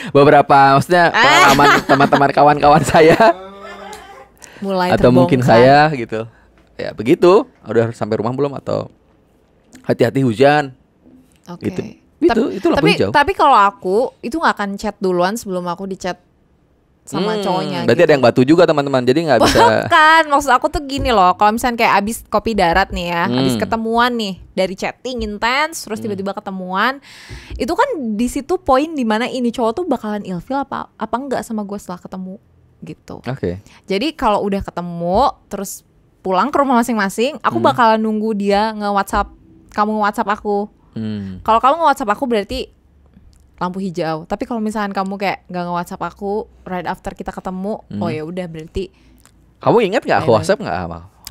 Beberapa maksudnya pengalaman teman-teman kawan-kawan saya. Mulai atau terbongkar. Mungkin saya gitu. Ya begitu, udah sampai rumah belum atau hati-hati hujan. Oke. Itu lampu hijau. Tapi kalau aku itu nggak akan chat duluan sebelum aku dicat sama cowoknya. Berarti gitu. ada yang batu juga teman-teman, jadi nggak bisa. Bukan, maksud aku tuh gini loh. Kalau misalnya kayak abis kopi darat nih ya, abis ketemuan nih dari chatting intens, terus tiba-tiba ketemuan, itu kan di situ poin dimana ini cowok tuh bakalan ilfil apa enggak sama gue setelah ketemu gitu. Oke. Jadi kalau udah ketemu, terus pulang ke rumah masing-masing, aku bakalan nunggu dia kamu nge-WhatsApp aku. Kalau kamu nge-WhatsApp aku berarti lampu hijau. Tapi kalau misalkan kamu kayak nggak nge-WhatsApp aku right after kita ketemu, oh ya udah berarti. Kamu ingat nggak aku WhatsApp nggak?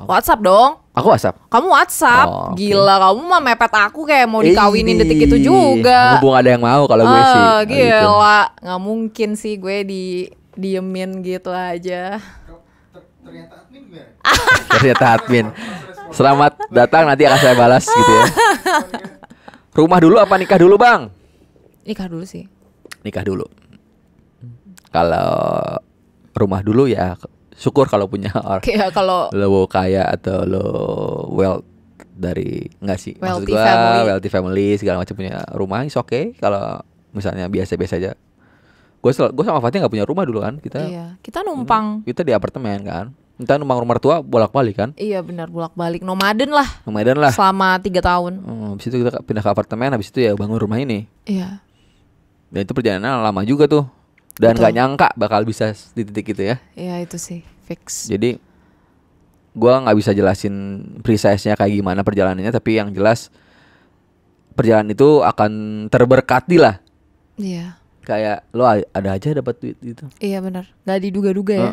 WhatsApp dong. Aku WhatsApp. Kamu WhatsApp. Oh, okay. Gila, kamu mah mepet aku kayak mau dikawinin detik itu juga. Mumpung ada yang mau kalau gue sih. Gila, nggak mungkin sih gue diemin gitu aja. Ternyata admin gimana? Ternyata admin. Selamat datang, nanti akan saya balas gitu ya. Rumah dulu apa nikah dulu, Bang? Nikah dulu sih. Nikah dulu. Kalau rumah dulu ya syukur kalau punya orang. Kayak kalau lo kaya atau lo wealth dari enggak sih? Maksud Wealthy gua family. wealthy family segala macam punya rumah is okay. Kalau misalnya biasa-biasa aja. Gue sama Fatih nggak punya rumah dulu kan, kita numpang. Kita di apartemen kan. Kita numpang rumah tua bolak-balik kan. Iya benar, bolak-balik nomaden lah. Nomaden lah. Selama 3 tahun. Habis itu kita pindah ke apartemen, habis itu ya bangun rumah ini. Iya. Dan itu perjalanan lama juga tuh. Dan nggak nyangka bakal bisa di titik itu ya. Iya itu sih fix. Jadi gua nggak bisa jelasin precise-nya kayak gimana perjalanannya, tapi yang jelas perjalanan itu akan terberkati lah. Iya. Kayak lo ada aja dapat duit gitu. Iya benar. Nggak diduga-duga ya.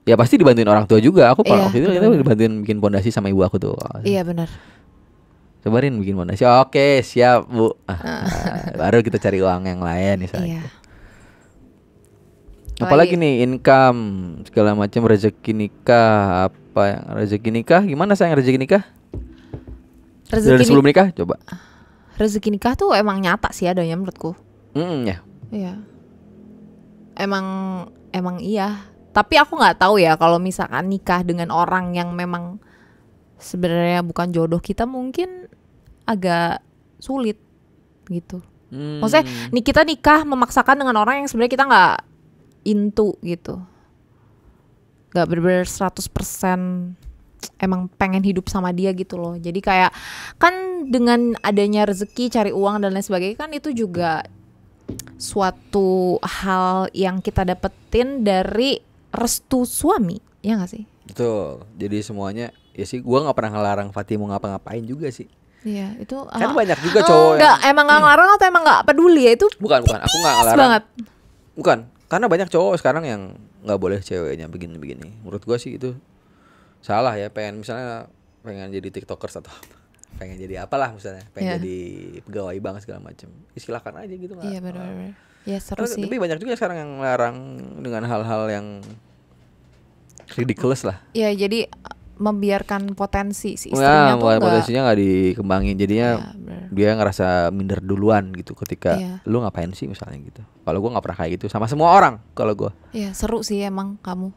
Ya pasti dibantuin orang tua juga. Aku Iya, waktu itu kita dibantuin bikin pondasi sama ibu aku tuh. Iya benar. Cobain bikin pondasi. Oke, siap, Bu. Baru kita cari uang yang lain misalnya. Iya. Apalagi nih income segala macam, rezeki nikah, apa yang rezeki nikah? Gimana sayang rezeki nikah? Dari sebelum nikah coba. Rezeki nikah tuh emang nyata sih adanya menurutku. Ya. Iya. Emang iya. Tapi aku nggak tahu ya kalau misalkan nikah dengan orang yang memang sebenarnya bukan jodoh kita mungkin agak sulit gitu. Maksudnya kita nikah memaksakan dengan orang yang sebenarnya kita nggak into gitu. Nggak bener-bener 100% emang pengen hidup sama dia gitu loh. Jadi kayak kan dengan adanya rezeki cari uang dan lain sebagainya kan itu juga suatu hal yang kita dapetin dari restu suami, ya nggak sih? Betul. Jadi semuanya ya sih, gua nggak pernah ngelarang Fatih mau ngapa-ngapain juga sih. Iya itu. Kan banyak juga cowok enggak, emang nggak ngelarang atau emang nggak peduli ya itu? Bukan. Aku nggak ngelarang. Banget. Bukan. Karena banyak cowok sekarang yang nggak boleh ceweknya begini-begini. Menurut gua sih itu salah ya. Pengen jadi tiktokers atau apa. Pengen jadi apalah misalnya. Pengen jadi pegawai bank segala macam. Silakan aja gitu. Iya benar-benar. Ya seru sih. Tapi banyak juga sekarang yang larang dengan hal-hal yang ridiculous lah. Ya jadi membiarkan potensi si istrinya tuh potensinya nggak dikembangin, jadinya dia ngerasa minder duluan gitu ketika lu ngapain sih misalnya gitu. Kalau gue nggak pernah kayak gitu sama semua orang kalau gue. Iya seru sih emang kamu.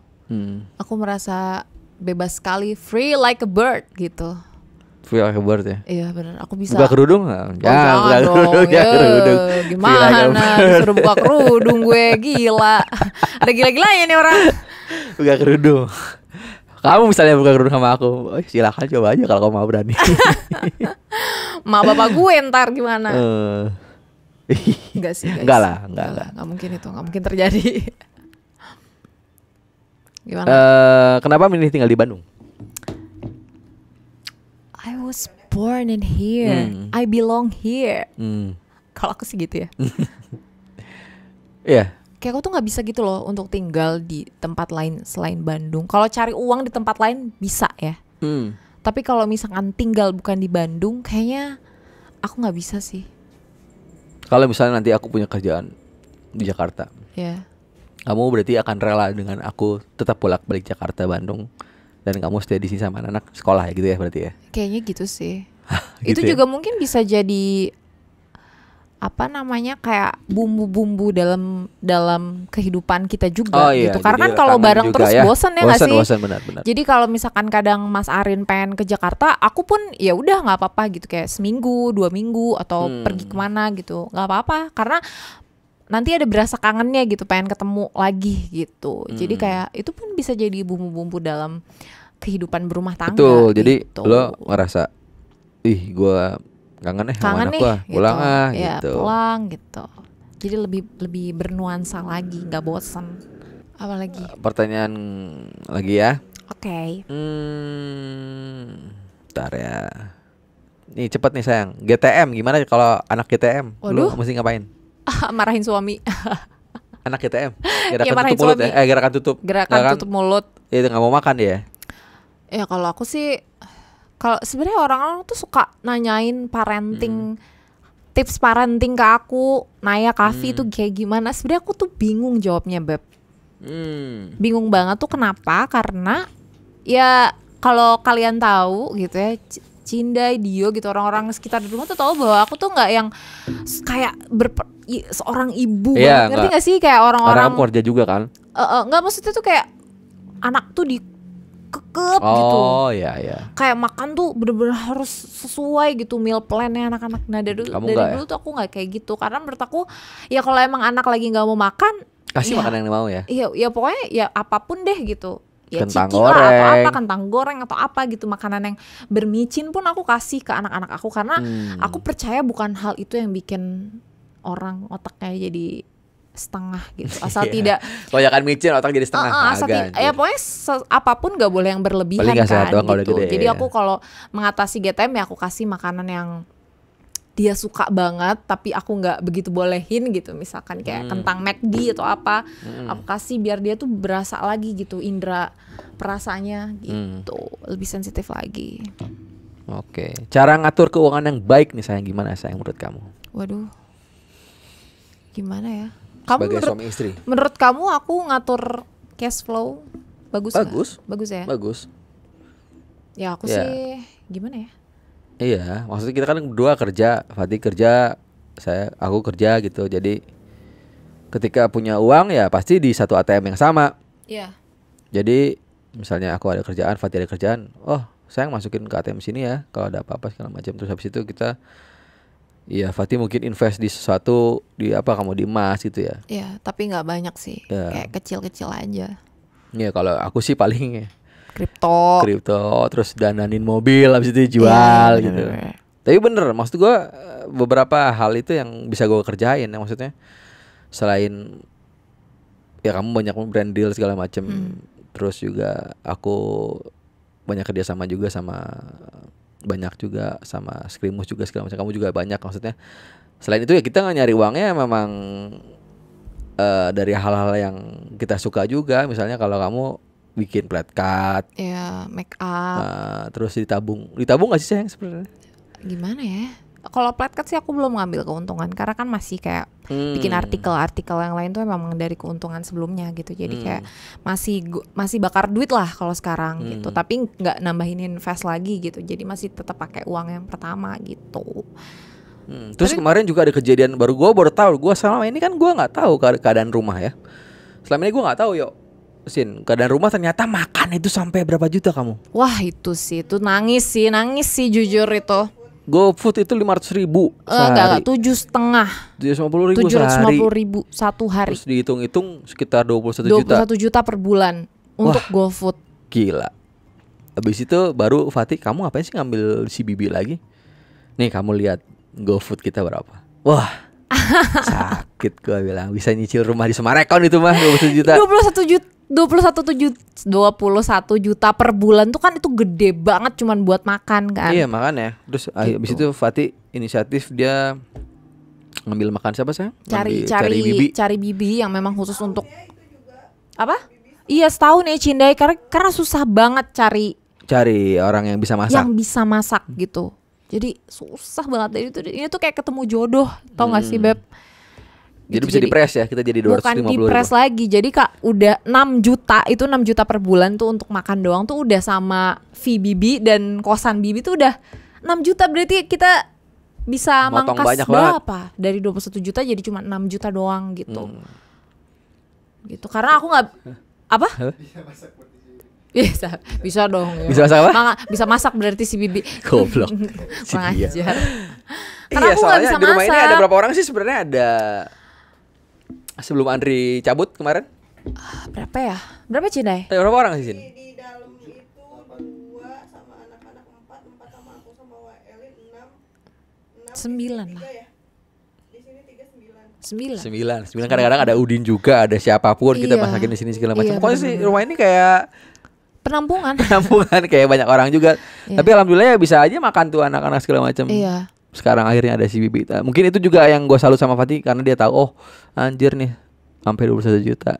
Aku merasa bebas sekali, free like a bird gitu. Feel like a bird ya. Iya benar, aku bisa. Buka kerudung nggak? Oh, jangan dong, ya, kerudung. gimana disuruh buka kerudung gue, gila. Ada gila-gilanya nih orang. Buka kerudung. Kamu misalnya buka kerudung sama aku, silakan coba aja kalau kamu mau berani. Mak bapak gue ntar gimana? Enggak sih guys. Enggak lah, enggak. Enggak mungkin itu, enggak mungkin terjadi. Gimana? Kenapa milih tinggal di Bandung? I was born in here. I belong here. Kalau aku sih gitu ya. Iya. Kayak aku tuh nggak bisa gitu loh untuk tinggal di tempat lain selain Bandung. Kalau cari uang di tempat lain bisa ya. Tapi kalau misalkan tinggal bukan di Bandung, kayaknya aku nggak bisa sih. Kalau misalnya nanti aku punya kerjaan di Jakarta, Ya. kamu berarti akan rela dengan aku tetap bolak-balik Jakarta, Bandung, dan kamu stay di sini sama anak sekolah ya gitu ya berarti ya? Kayaknya gitu sih. Gitu Itu ya? juga mungkin bisa jadi apa namanya kayak bumbu-bumbu dalam kehidupan kita juga gitu. Karena kan kalau bareng terus bosan ya nggak sih? Bosan benar-benar. Jadi kalau misalkan kadang Mas Arin pengen ke Jakarta, aku pun ya udah nggak apa-apa gitu, kayak seminggu, 2 minggu atau pergi kemana gitu, nggak apa-apa. Karena nanti ada berasa kangennya gitu, pengen ketemu lagi gitu. Jadi kayak itu pun bisa jadi bumbu-bumbu dalam kehidupan berumah tangga. Betul. Jadi gitu. lo ngerasa, ih gue kangen sama anak gue, pulang gitu. Ya, gitu. pulang gitu. Jadi lebih bernuansa lagi, nggak bosan. Apalagi? Pertanyaan lagi ya. Oke. Bentar ya. Nih cepet nih sayang. GTM gimana kalau anak GTM? Lu Waduh. mesti ngapain? Marahin suami. Anak GTM. Ya, Gerakan marahin tutup mulut suami. ya. Gerakan tutup. Gerakan tutup mulut. Itu nggak mau makan dia. Ya kalau aku sih, kalau sebenarnya orang-orang tuh suka nanyain parenting, tips parenting ke aku, Naya Kavi tuh kayak gimana. Sebenarnya aku tuh bingung jawabnya, Beb. Bingung banget tuh kenapa? Karena ya kalau kalian tahu gitu ya, Cindai, Dio gitu, orang-orang sekitar di rumah tuh tahu bahwa aku tuh nggak yang kayak seorang ibu Iya, banget, ngerti nggak sih, kayak orang-orang kamu kerja juga kan? nggak, maksudnya tuh kayak anak tuh dikekep gitu. Oh iya iya. Kayak makan tuh bener-bener harus sesuai gitu meal plan-nya anak-anak. Nah dari dulu tuh aku nggak kayak gitu, karena menurut aku ya kalau emang anak lagi nggak mau makan, Kasih ya, makan yang mau ya. Iya pokoknya ya apapun deh gitu. Ya Kentang ciki lah atau goreng. apa, kentang goreng atau apa gitu, makanan yang bermicin pun aku kasih ke anak-anak aku, karena aku percaya bukan hal itu yang bikin orang otaknya jadi setengah gitu. Asal tidak Loyakan micin otak jadi setengah. asal ya pokoknya apapun gak boleh yang berlebihan paling gak sehat kan doang kalau gitu. udah gede, Jadi ya. aku kalau mengatasi GTM ya aku kasih makanan yang dia suka banget tapi aku nggak begitu bolehin gitu, misalkan kayak kentang McD atau apa, aku kasih biar dia tuh berasa lagi gitu, indera perasaannya gitu, lebih sensitif lagi. Oke. Cara ngatur keuangan yang baik nih sayang, gimana sayang menurut kamu? Waduh, gimana ya? Kamu Sebagai menurut, suami istri. menurut kamu aku ngatur cash flow bagus nggak? Bagus ya? Bagus. Ya aku Ya. sih gimana ya? Iya, maksudnya kita kan berdua kerja, Fatih kerja, aku kerja gitu. Jadi ketika punya uang ya pasti di satu ATM yang sama. Iya. Jadi misalnya aku ada kerjaan, Fatih ada kerjaan, oh sayang masukin ke ATM sini ya kalau ada apa-apa segala macam. Terus habis itu kita, ya Fatih mungkin invest di sesuatu, di apa, kamu di emas gitu ya. Iya, tapi nggak banyak sih, Ya. kayak kecil-kecil aja. Ya kalau aku sih paling Kripto. terus dananin mobil habis itu jual Iya, gitu. bener-bener. Tapi bener, maksud gue beberapa hal itu yang bisa gue kerjain ya, maksudnya selain ya kamu banyak brand deal segala macem, terus juga aku banyak kerjasama juga sama Skrimus juga segala macam, kamu juga banyak, maksudnya selain itu ya kita nggak nyari uangnya memang dari hal-hal yang kita suka juga, misalnya kalau kamu bikin flat cut, Ya, make up. terus ditabung nggak sih sayang sebenarnya? Gimana ya? Kalau flat cut sih aku belum ngambil keuntungan, karena kan masih kayak bikin artikel yang lain tuh memang dari keuntungan sebelumnya gitu. Jadi kayak masih bakar duit lah kalau sekarang gitu. Tapi nggak nambahin invest lagi gitu. Jadi masih tetap pakai uang yang pertama gitu. Terus kemarin juga ada kejadian gue baru tahu, gue selama ini kan gue nggak tahu keadaan rumah ya. Selama ini gue nggak tahu Sin, keadaan rumah ternyata makan itu sampai berapa juta kamu? Wah itu nangis sih jujur itu. GoFood itu 500.000 Enggak, sehari. 7,5. 750.000 750.000 satu hari. Terus dihitung-hitung sekitar 21 juta. 21 juta per bulan untuk Wah. GoFood. Gila. Habis itu baru Fatih, kamu ngapain sih ngambil si Bibi lagi? Nih kamu lihat GoFood kita berapa? Wah. Sakit gua bilang, bisa nyicil rumah di Semarekon itu mah 21 juta. 21 juta per bulan tuh kan itu gede banget cuman buat makan kan. Iya makanya. Terus habis itu Fatih inisiatif dia ngambil makan siapa sih? Cari bibi yang memang khusus untuk apa? Iya setahun ya Cindai karena susah banget cari orang yang bisa masak. Yang bisa masak gitu. Jadi susah banget. Ini tuh kayak ketemu jodoh, tau gak sih Beb? Jadi bisa dipres ya, kita jadi 250.000. Bukan dipres lagi. Jadi Kak udah 6 juta, itu 6 juta per bulan tuh untuk makan doang tuh udah sama fee Bibi dan kosan Bibi tuh udah 6 juta, berarti kita bisa motong mangkas berapa? Dari 21 juta jadi cuma 6 juta doang gitu. Gitu. Karena aku nggak apa? Bisa dong. Ya. Bisa masak apa? Bisa masak berarti si Bibi. Goblok. Kurang Iya. ajar. Karena Iya, aku nggak soalnya bisa di rumah masak. ini ada berapa orang sih sebenarnya? Ada sebelum Andri cabut kemarin. Berapa ya? Berapa Cindai? Ada berapa orang sih sini? Di dalam itu 2 sama anak-anak 4 sama aku sama Waelin 6 9 lah. ya. Di sini 3 9. 9. 9 kadang-kadang ada Udin juga, ada siapapun kita Iya. masakin di sini segala macam. Iya, Pokoknya sih bener-bener. rumah ini kayak Penampungan. penampungan kayak banyak orang juga. Iya. Tapi alhamdulillah ya bisa aja makan tuh anak-anak segala macam. Iya. Sekarang akhirnya ada si Bibi. Mungkin itu juga yang gue salut sama Fatih karena dia tahu, oh anjir nih sampai 21 juta.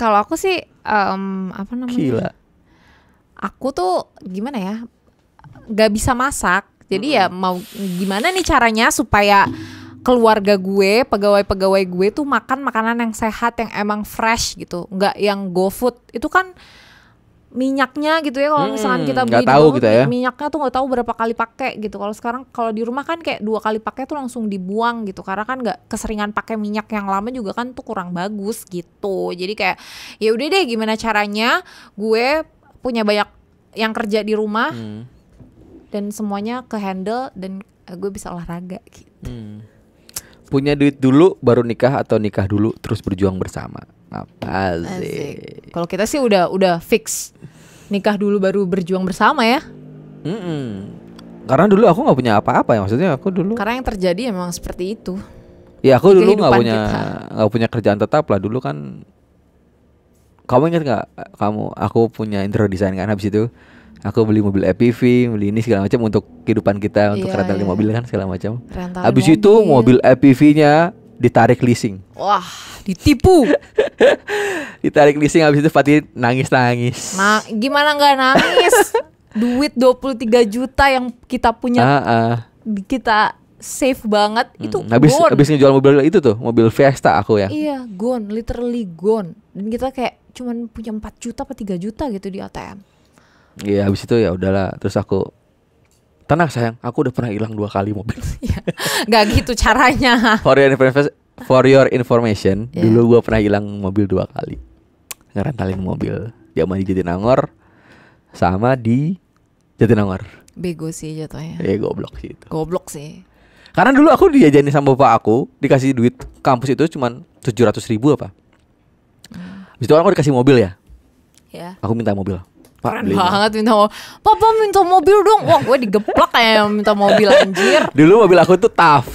Kalau aku sih apa namanya? Gila. Aku tuh gimana ya? Gak bisa masak. Jadi ya mau gimana nih caranya supaya keluarga gue, pegawai-pegawai gue tuh makan makanan yang sehat, yang emang fresh gitu. Nggak yang GoFood. Itu kan minyaknya gitu ya, kalau misalkan kita beli nggak tahu di gitu ya. minyaknya tuh nggak tahu berapa kali pakai gitu. Kalau sekarang kalau di rumah kan kayak 2 kali pakai tuh langsung dibuang gitu, karena kan nggak keseringan pakai minyak yang lama juga kan tuh kurang bagus gitu. Jadi kayak ya udah deh, gimana caranya gue punya banyak yang kerja di rumah dan semuanya ke handle dan gue bisa olahraga gitu. Punya duit dulu baru nikah atau nikah dulu terus berjuang bersama? Apa sih? Asik. Kalau kita sih udah fix nikah dulu baru berjuang bersama ya. Karena dulu aku nggak punya apa-apa ya, maksudnya aku dulu. Karena yang terjadi memang seperti itu. Ya aku di dulu nggak kehidupan punya kerjaan tetap lah dulu kan. Kamu ingat nggak? Aku punya interior design kan, habis itu aku beli mobil EPV, beli ini segala macam untuk kehidupan kita, untuk Iya, rental iya. mobil kan segala macam. Rentalin Habis itu mobil EPV-nya ditarik leasing. Wah, ditipu. Ditarik leasing, habis itu Fatih nangis-nangis. Nah, gimana nggak nangis? Duit 23 juta yang kita punya, kita save banget itu gone. Habis ngejual mobil itu tuh, mobil Fiesta aku ya. Iya, gone, literally gone. Dan kita kayak cuman punya 4 juta apa 3 juta gitu di ATM. Iya, habis itu ya udahlah. Terus aku, tenang sayang, aku udah pernah hilang 2 kali mobil. Gak gitu caranya. For your information, Yeah. dulu gua pernah hilang mobil 2 kali. Ngerentalin mobil zaman di Jatinangor sama di Jatinangor. Bego sih jatuhnya. Goblok sih itu. Goblok sih. Karena dulu aku diajarin sama bapak aku, dikasih duit kampus itu cuman 700.000 apa. Habis itu aku dikasih mobil ya. Ya. Aku minta mobil. Pak, Keren beliin. banget minta mobil. Papa minta mobil dong. Wah, gue digeplak kayak minta mobil anjir. Dulu mobil aku tuh TAF.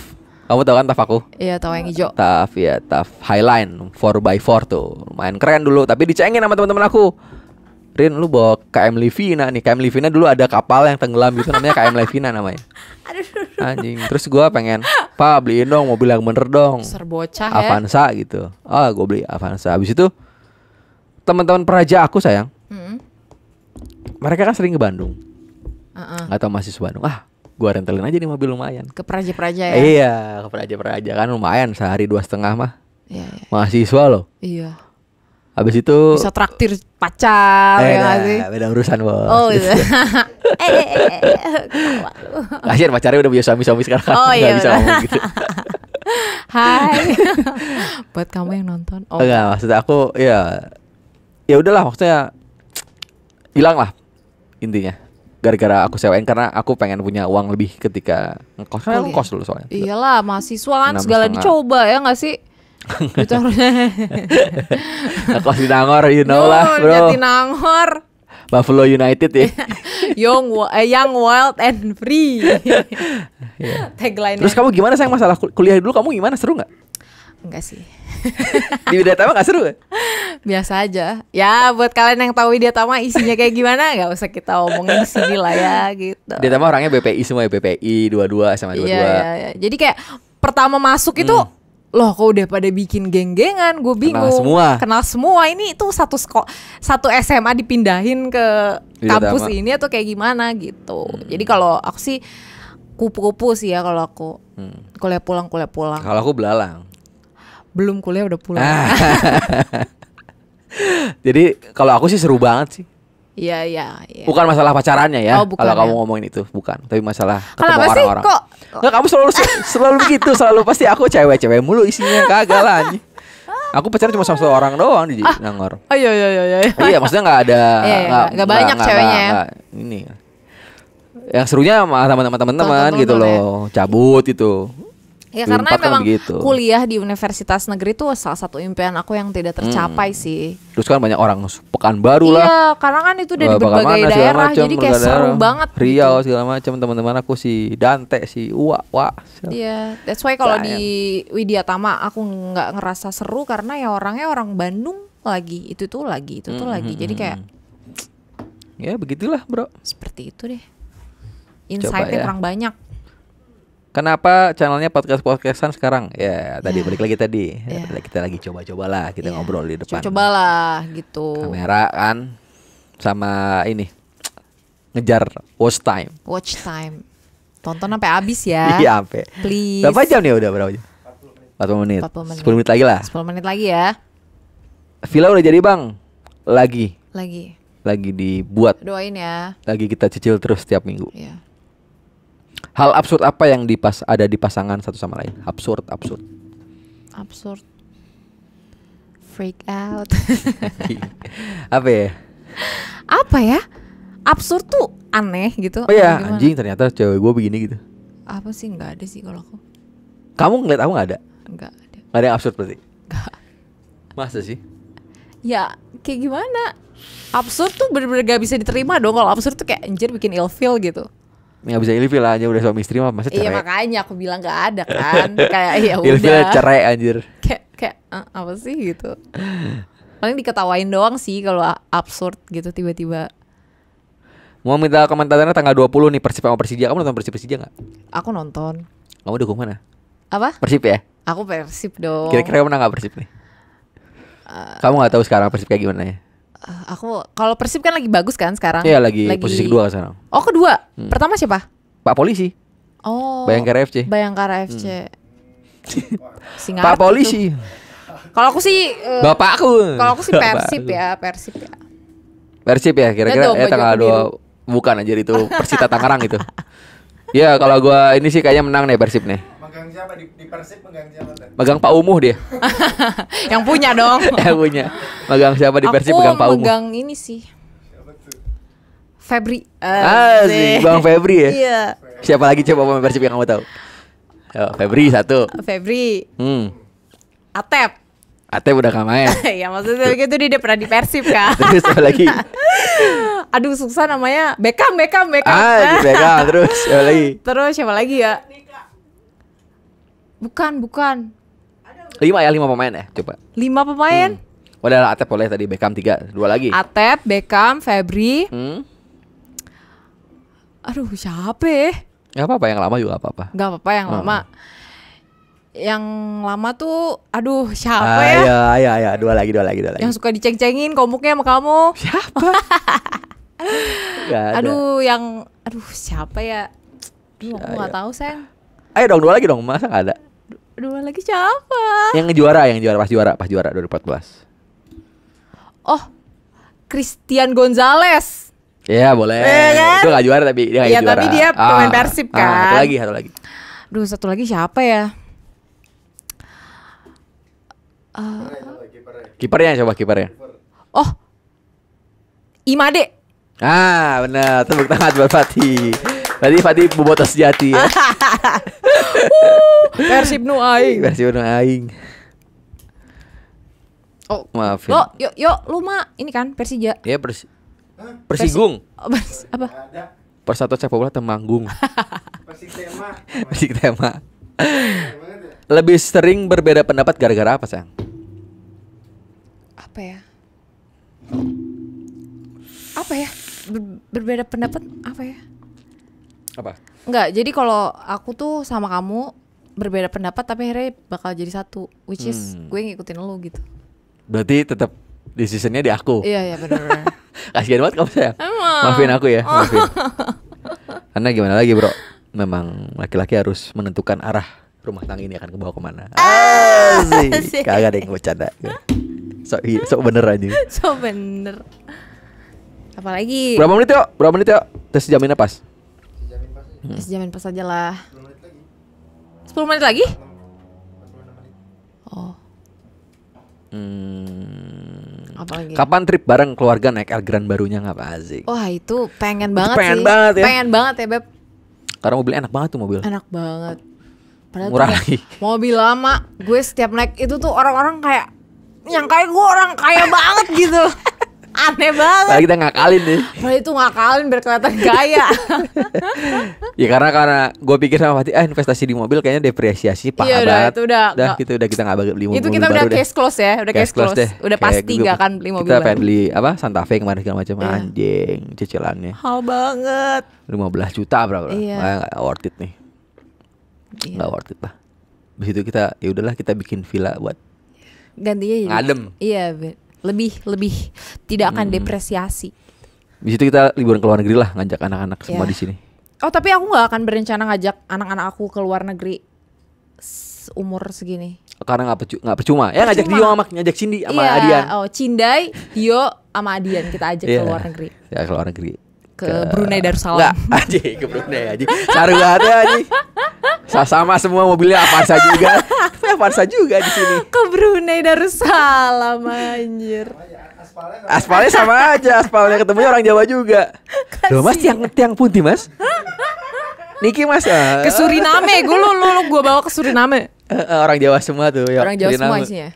Kamu tahu kan TAF aku? Iya, tahu yang hijau. TAF ya, TAF Highline 4x4 tuh. Lumayan keren dulu, tapi dicengin sama teman-teman aku. Rin, lu bawa KM Livina nih. KM Livina dulu ada kapal yang tenggelam gitu, namanya KM Livina namanya. Anjing. Terus gua pengen, "Pak, beliin dong mobil yang bener dong." Besar bocah ya. Avanza gitu. Oh, gue beli Avanza. Habis itu teman-teman peraja aku sayang, mereka kan sering ke Bandung. Atau mahasiswa Bandung. Gua rentalin aja nih mobil lumayan. Ke peraja-peraja ya. Iya, ke peraja-peraja kan lumayan, sehari 2,5 mah. Iya, iya. Mahasiswa loh. Iya. Habis itu Bisa traktir pacar ya nggak sih? beda urusan bos. Oh gitu. Kasian pacarnya udah punya suami-suami sekarang kan. Oh, Nggak iya, bisa benar. ngomong gitu. Hai. Buat kamu yang nonton. Oh. Enggak, maksud aku ya ya udahlah maksudnya hilang lah intinya. Gara-gara aku sewain karena aku pengen punya uang lebih ketika ngekos. Karena aku Kuliah. ngekos dulu soalnya. Iyalah, mahasiswa kan 6,5. segala dicoba ya nggak sih? Itu Ngekos di Nangor, you know lah bro. Jatinangor. Buffalo United ya. Young, wild and free. Tagline. Terus kamu gimana sayang masalah kuliah dulu kamu gimana, seru nggak? Enggak sih. Di Widyatama nggak seru nggak? Biasa aja. Ya buat kalian yang tahu Widyatama isinya kayak gimana nggak usah kita omongin di sini lah ya gitu. Widyatama orangnya BPI semua ya, BPI 22 sama 22. Iya. Jadi kayak pertama masuk itu loh kok udah pada bikin geng-gengan, gue bingung. Kenal semua. Ini tuh satu SMA dipindahin ke kampus Widyatama. ini atau kayak gimana gitu. Jadi kalau aku sih kupu-kupu sih ya kalau aku. Kuliah pulang. Kalau aku belalang. Belum kuliah udah pulang. Jadi kalau aku sih seru banget sih. Iya. Bukan masalah pacarannya ya. Oh, bukan kalau ya. kamu ngomongin itu, bukan. Tapi masalah ketemu Kenapa sih orang-orang. kok? Nggak, kamu selalu begitu, selalu pasti aku cewek mulu isinya kagak lah anjing. Aku pacaran cuma sama satu orang doang di Nangor. Oh iya. Iya, maksudnya nggak ada Nggak banyak ceweknya ya. Ini. Yang serunya sama teman-teman Teman-teman gitu ya. loh, cabut itu. Ya karena Unpad kan memang begitu. kuliah di universitas negeri itu salah satu impian aku yang tidak tercapai sih. Terus kan banyak orang Pekanbaru lah. Iya, karena kan itu dari berbagai Bagaimana, segala daerah, macam, jadi kayak berbagai seru daerah. banget. Riau gitu. segala macam, teman-teman aku si Dante, si Uwa. Iya, that's why kalau Sayang. di Widyatama aku nggak ngerasa seru karena ya orangnya orang Bandung lagi, itu tuh lagi. Jadi kayak Ya begitulah bro. seperti itu deh. Coba Insight-nya ya. kurang banyak. Kenapa channelnya podcastan sekarang? Ya tadi balik lagi tadi. Ya. Kita lagi coba-cobalah kita Iya. ngobrol di depan Cobalah gitu. kamera kan, sama ini ngejar watch time. Watch time. Tonton sampai habis ya. Iya sampai. Please. Berapa jam nih udah berapa jam? 40 menit. 40 menit. 10 menit lagi lah. 10 menit lagi ya. Villa udah jadi bang. Lagi dibuat. Doain ya. Lagi kita cicil terus setiap minggu. Iya. Hal absurd apa yang ada di pasangan satu sama lain? Absurd. Absurd. Freak out. Apa ya? Apa ya? Absurd tuh aneh gitu. Oh ya, Gimana? anjing ternyata cewek gue begini gitu. Apa sih, nggak ada sih kalau aku. Kamu ngeliat aku nggak ada? Nggak ada. Nggak ada yang absurd berarti? Nggak. Masa sih? Ya kayak gimana? Absurd tuh bener-bener gak bisa diterima dong. Kalau absurd tuh kayak anjir bikin ilfeel gitu. Nggak bisa ilfil aja udah suami istri mah masa cerai. Iya makanya aku bilang nggak ada kan. Kayak ya Ilfil udah. cerai anjir. Kayak apa sih gitu. Paling diketawain doang sih kalau absurd gitu tiba-tiba. Mau minta komentarnya tanggal 20 nih Persib sama Persija. Kamu nonton Persija nggak? Aku nonton. Kamu dukung mana? Apa? Persib ya? Aku Persib dong. Kira-kira menang nggak Persib nih? Kamu nggak tahu sekarang Persib kayak gimana ya? Aku kalau Persib kan lagi bagus kan sekarang. Iya lagi posisi kedua sekarang. Oh kedua. Pertama siapa? Pak Polisi. Oh. Bayangkara FC. Bayangkara FC. Pak Polisi. Kalau aku sih Bapakku. Kalau aku sih Persib ya. Persib ya kira-kira Lihat dong, baju tanggal aku 2 bukan anjir itu Persita Tangerang gitu. Ya kalau gua ini sih kayaknya menang nih Persib nih. Megang siapa di Persib, megang siapa tadi? Megang Pak Umuh dia. Yang punya dong. Punya. Megang siapa di Persib megang Pak Aku Umuh. megang ini sih. Febri. Asik, Bang Febri ya. Iya. Siapa lagi coba pemain Persib yang kamu tahu? Yo, Febri satu. Febri. Atep. Atep udah gak main. Ya maksudnya gitu dia pernah di Persib kan. Terus apa lagi? Aduh susah namanya. Beckham. Di Beckham terus siapa lagi? Terus siapa lagi ya? Bukan. 5 pemain ya, coba. 5 pemain. Udah Atep boleh tadi, Beckham 3, 2 lagi. Atep, Beckham, Febri. Aduh siapa ya? Gak apa-apa yang lama juga gak apa-apa. Gak apa-apa yang lama. Yang lama tuh, aduh siapa ya? Ayo, dua lagi. Yang suka diceng-cengin komuknya sama kamu. Siapa? Gak ada. Aduh siapa ya? Aduh aku gak tahu sayang. Ayo dong, 2 lagi dong, masa gak ada? 2 lagi siapa? Yang juara pas juara 2014. Oh, Christian Gonzalez. Iya boleh. Kan? Itu gak juara tapi dia gak Iya juara. tapi dia pemain Persib kan. Satu lagi. Duh satu lagi siapa ya? Kipernya. Oh Imade. Ah, benar. Tepuk tangan buat Fatih. Berarti Fatih bobotoh sejati ya. Persib nu aing. Versi bener aing. Oh, Maafin. yuk, lu mah ini kan Persija. Ya Persigung. Oh, apa? Ada Persatuan Sepak Bola Temanggung. Persik tema. Persik tema. Banget ya. Lebih sering berbeda pendapat gara-gara apa, sayang? Apa ya? Apa ya? Berbeda pendapat apa ya? Apa? Enggak, jadi kalau aku tuh sama kamu berbeda pendapat tapi akhirnya bakal jadi satu, which is gue ngikutin lo gitu. Berarti tetap decisionnya di aku. Iya benar. Kasihan banget kamu, sayang. Emang. Maafin aku ya, maafin. Karena gimana lagi, bro? Memang laki-laki harus menentukan arah rumah tangga ini akan kebawa kemana. Asik. Kagak ada yang bercanda. Sok bener aja. So bener. Apalagi? Berapa menit yuk? Berapa menit yuk? Tes jaminnya pas. Jamin pas aja. Jamin pas aja lah. 10 menit lagi. 10 menit lagi? 46 menit. Oh, apalagi? Kapan trip bareng keluarga naik Elgrand barunya nggak apa asik? Wah, itu pengen banget pengen sih. banget ya. Pengen banget ya, Beb. Karena mobilnya enak banget tuh mobil. Enak banget. Padahal Murah tuh lagi. mobil lama. Gue setiap naik itu tuh orang-orang kayak yang kayak gue orang kaya banget gitu. Aneh banget. Padahal kita ngakalin nih. Padahal itu ngakalin biar kelihatan kaya. Ya karena gue pikir sama Fatih, investasi di mobil kayaknya depresiasi parah Iya, udah, banget. itu udah nggak- kita udah nggak beli mobil. Itu kita baru udah deh. case close ya, udah case close. deh. Udah Kayak pasti gue- gak akan beli mobil Kita baru. pengen beli apa Santa Fe kemarin segala macam. Iya. Anjing cicilannya Hal banget. 15 juta berapa? Iya. Nggak worth it nih. Iya. Nggak worth it lah. Di situ kita ya udahlah kita bikin villa buat Gantinya jadi ngadem. Iya, lebih tidak akan depresiasi. Di situ kita liburan ke luar negeri lah, ngajak anak-anak semua Iya. di sini. Oh, tapi aku nggak akan berencana ngajak anak-anak aku ke luar negeri umur segini. Karena nggak percuma. Ya ngajak Percuma. Dio sama ngajak Cindy sama Iya, Adian. oh Cindai, Dio sama Adian kita ajak ke Iya. luar negeri. Ya ke luar negeri. Ke Brunei Darussalam. Enggak, anjing ke Brunei anjing. Saru banget ya anjing. Sama semua mobilnya Avanza juga. Avanza juga di sini. Ke Brunei Darussalam anjir. Aspalnya sama aja, aspalnya ketemunya orang Jawa juga. Loh Mas, tiang putih Mas? Niki Mas. Ke Suriname, gue bawa ke Suriname. Orang Jawa semua tuh ya. Orang Jawa semua Suriname. isinya.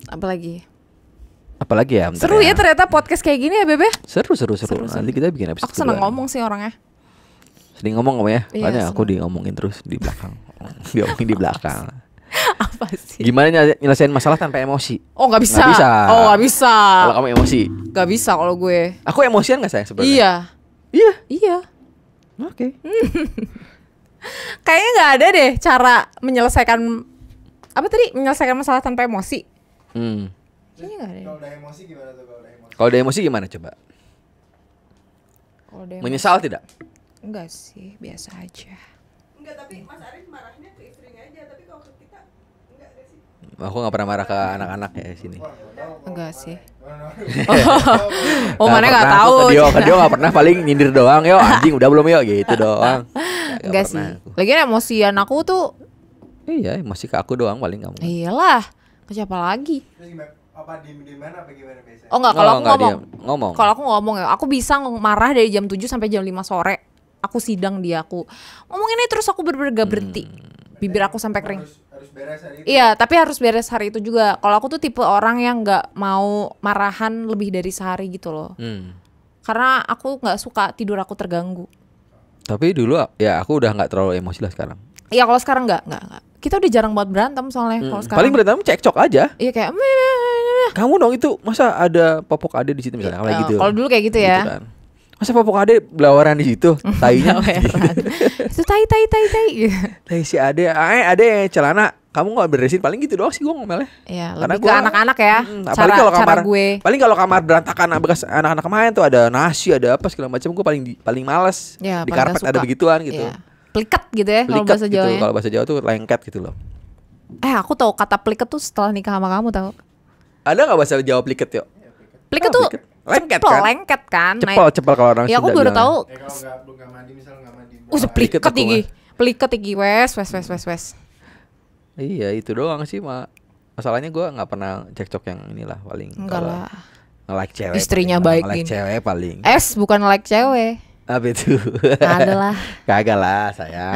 Apalagi? Apalagi ya? bentar Seru ya ternyata podcast kayak gini ya, Bebe. Seru. Seru. Nanti kita bikin episode Aku seneng kedua. ngomong sih orangnya. Sering ngomong kamu ya? Iya, Soalnya aku seneng. diomongin terus di belakang. Diomongin di belakang. Apa sih? Gimana nyelesain masalah tanpa emosi? Oh, nggak bisa. Nggak bisa. Oh, nggak bisa. Kalau kamu emosi. Nggak bisa kalau gue. Aku emosian gak sayang sebenarnya? Iya. Iya. Iya. Oke. Kayaknya nggak ada deh cara menyelesaikan apa tadi? Menyelesaikan masalah tanpa emosi. Kayaknya nggak ada. Kalau udah emosi gimana tuh kalau udah emosi? Kalau ada emosi gimana coba? Kalau ada Menyesal tidak? enggak sih, biasa aja. Enggak, tapi Mas Arif marahnya ke istrinya aja, tapi kalau ke kita enggak sih. Aku gak pernah marah ke anak-anak ya di sini. Enggak sih. Oh, Oh, mana nggak pernah, tahu. Ke Dio gak pernah, paling nyindir doang. Yo anjing udah belum yo gitu doang. Nggak Enggak sih. pernah aku. Lagian emosian aku tuh Iya masih ke aku doang paling kamu. iyalah. Ke siapa lagi? Terus gimana? Apa diem mana apa gimana biasanya? Oh enggak, kalau aku Nggak, ngomong. diam. Ngomong. Kalau aku ngomong ya, aku bisa marah dari jam 7 sampai jam 5 sore. Aku sidang dia, aku ngomong ini terus aku bener-bener gak berhenti. Bibir aku sampai kering. Harus beres hari itu. Iya, tapi harus beres hari itu juga. Kalau aku tuh tipe orang yang nggak mau marahan lebih dari sehari gitu loh. Karena aku nggak suka tidur aku terganggu. Tapi dulu ya aku udah nggak terlalu emosi lah sekarang. Iya, kalau sekarang nggak. Kita udah jarang buat berantem soalnya. Kalau sekarang. Paling berantem cekcok aja. Iya kayak. Kamu dong itu masa ada popok ade di situ misalnya kayak gitu. Kalau dulu kayak gitu ya. kan. Masa popok ade belawaran di situ, tainya. Heran. Itu tai. Tai si ade, ade celana kamu nggak beresin paling gitu doang sih gue ngomelnya. Iya, Karena lebih ke anak-anak ya. Apalagi kalau kamar gue. paling kalau kamar berantakan bekas anak-anak kemarin tuh ada nasi ada apa segala macam gue paling males Ya, di paling karpet nggak ada suka. begituan gitu. Iya. Pliket gitu ya kalau Pliket bahasa gitu. Jawanya. Kalau bahasa Jawa tuh lengket gitu loh. Aku tahu kata pliket tuh setelah nikah sama kamu tahu. Ada nggak bahasa Jawa pliket yuk? Pliket Oh, tuh pliket. Lengket cepel, kan? lengket kan. Cepel kalau orang Ya aku Sunda baru bilang. tahu. Kalau belum nggak mandi misal nggak mandi. Pliket aku tinggi. mah. Pliket tinggi wes. Iya itu doang sih mak. Masalahnya gue nggak pernah cekcok yang inilah paling. Enggak Kalau lah. Nge-like cewek. Istrinya paling. baik Nge-like gini. cewek paling. Bukan like cewek. Apa itu? Adalah. Kagak lah sayang.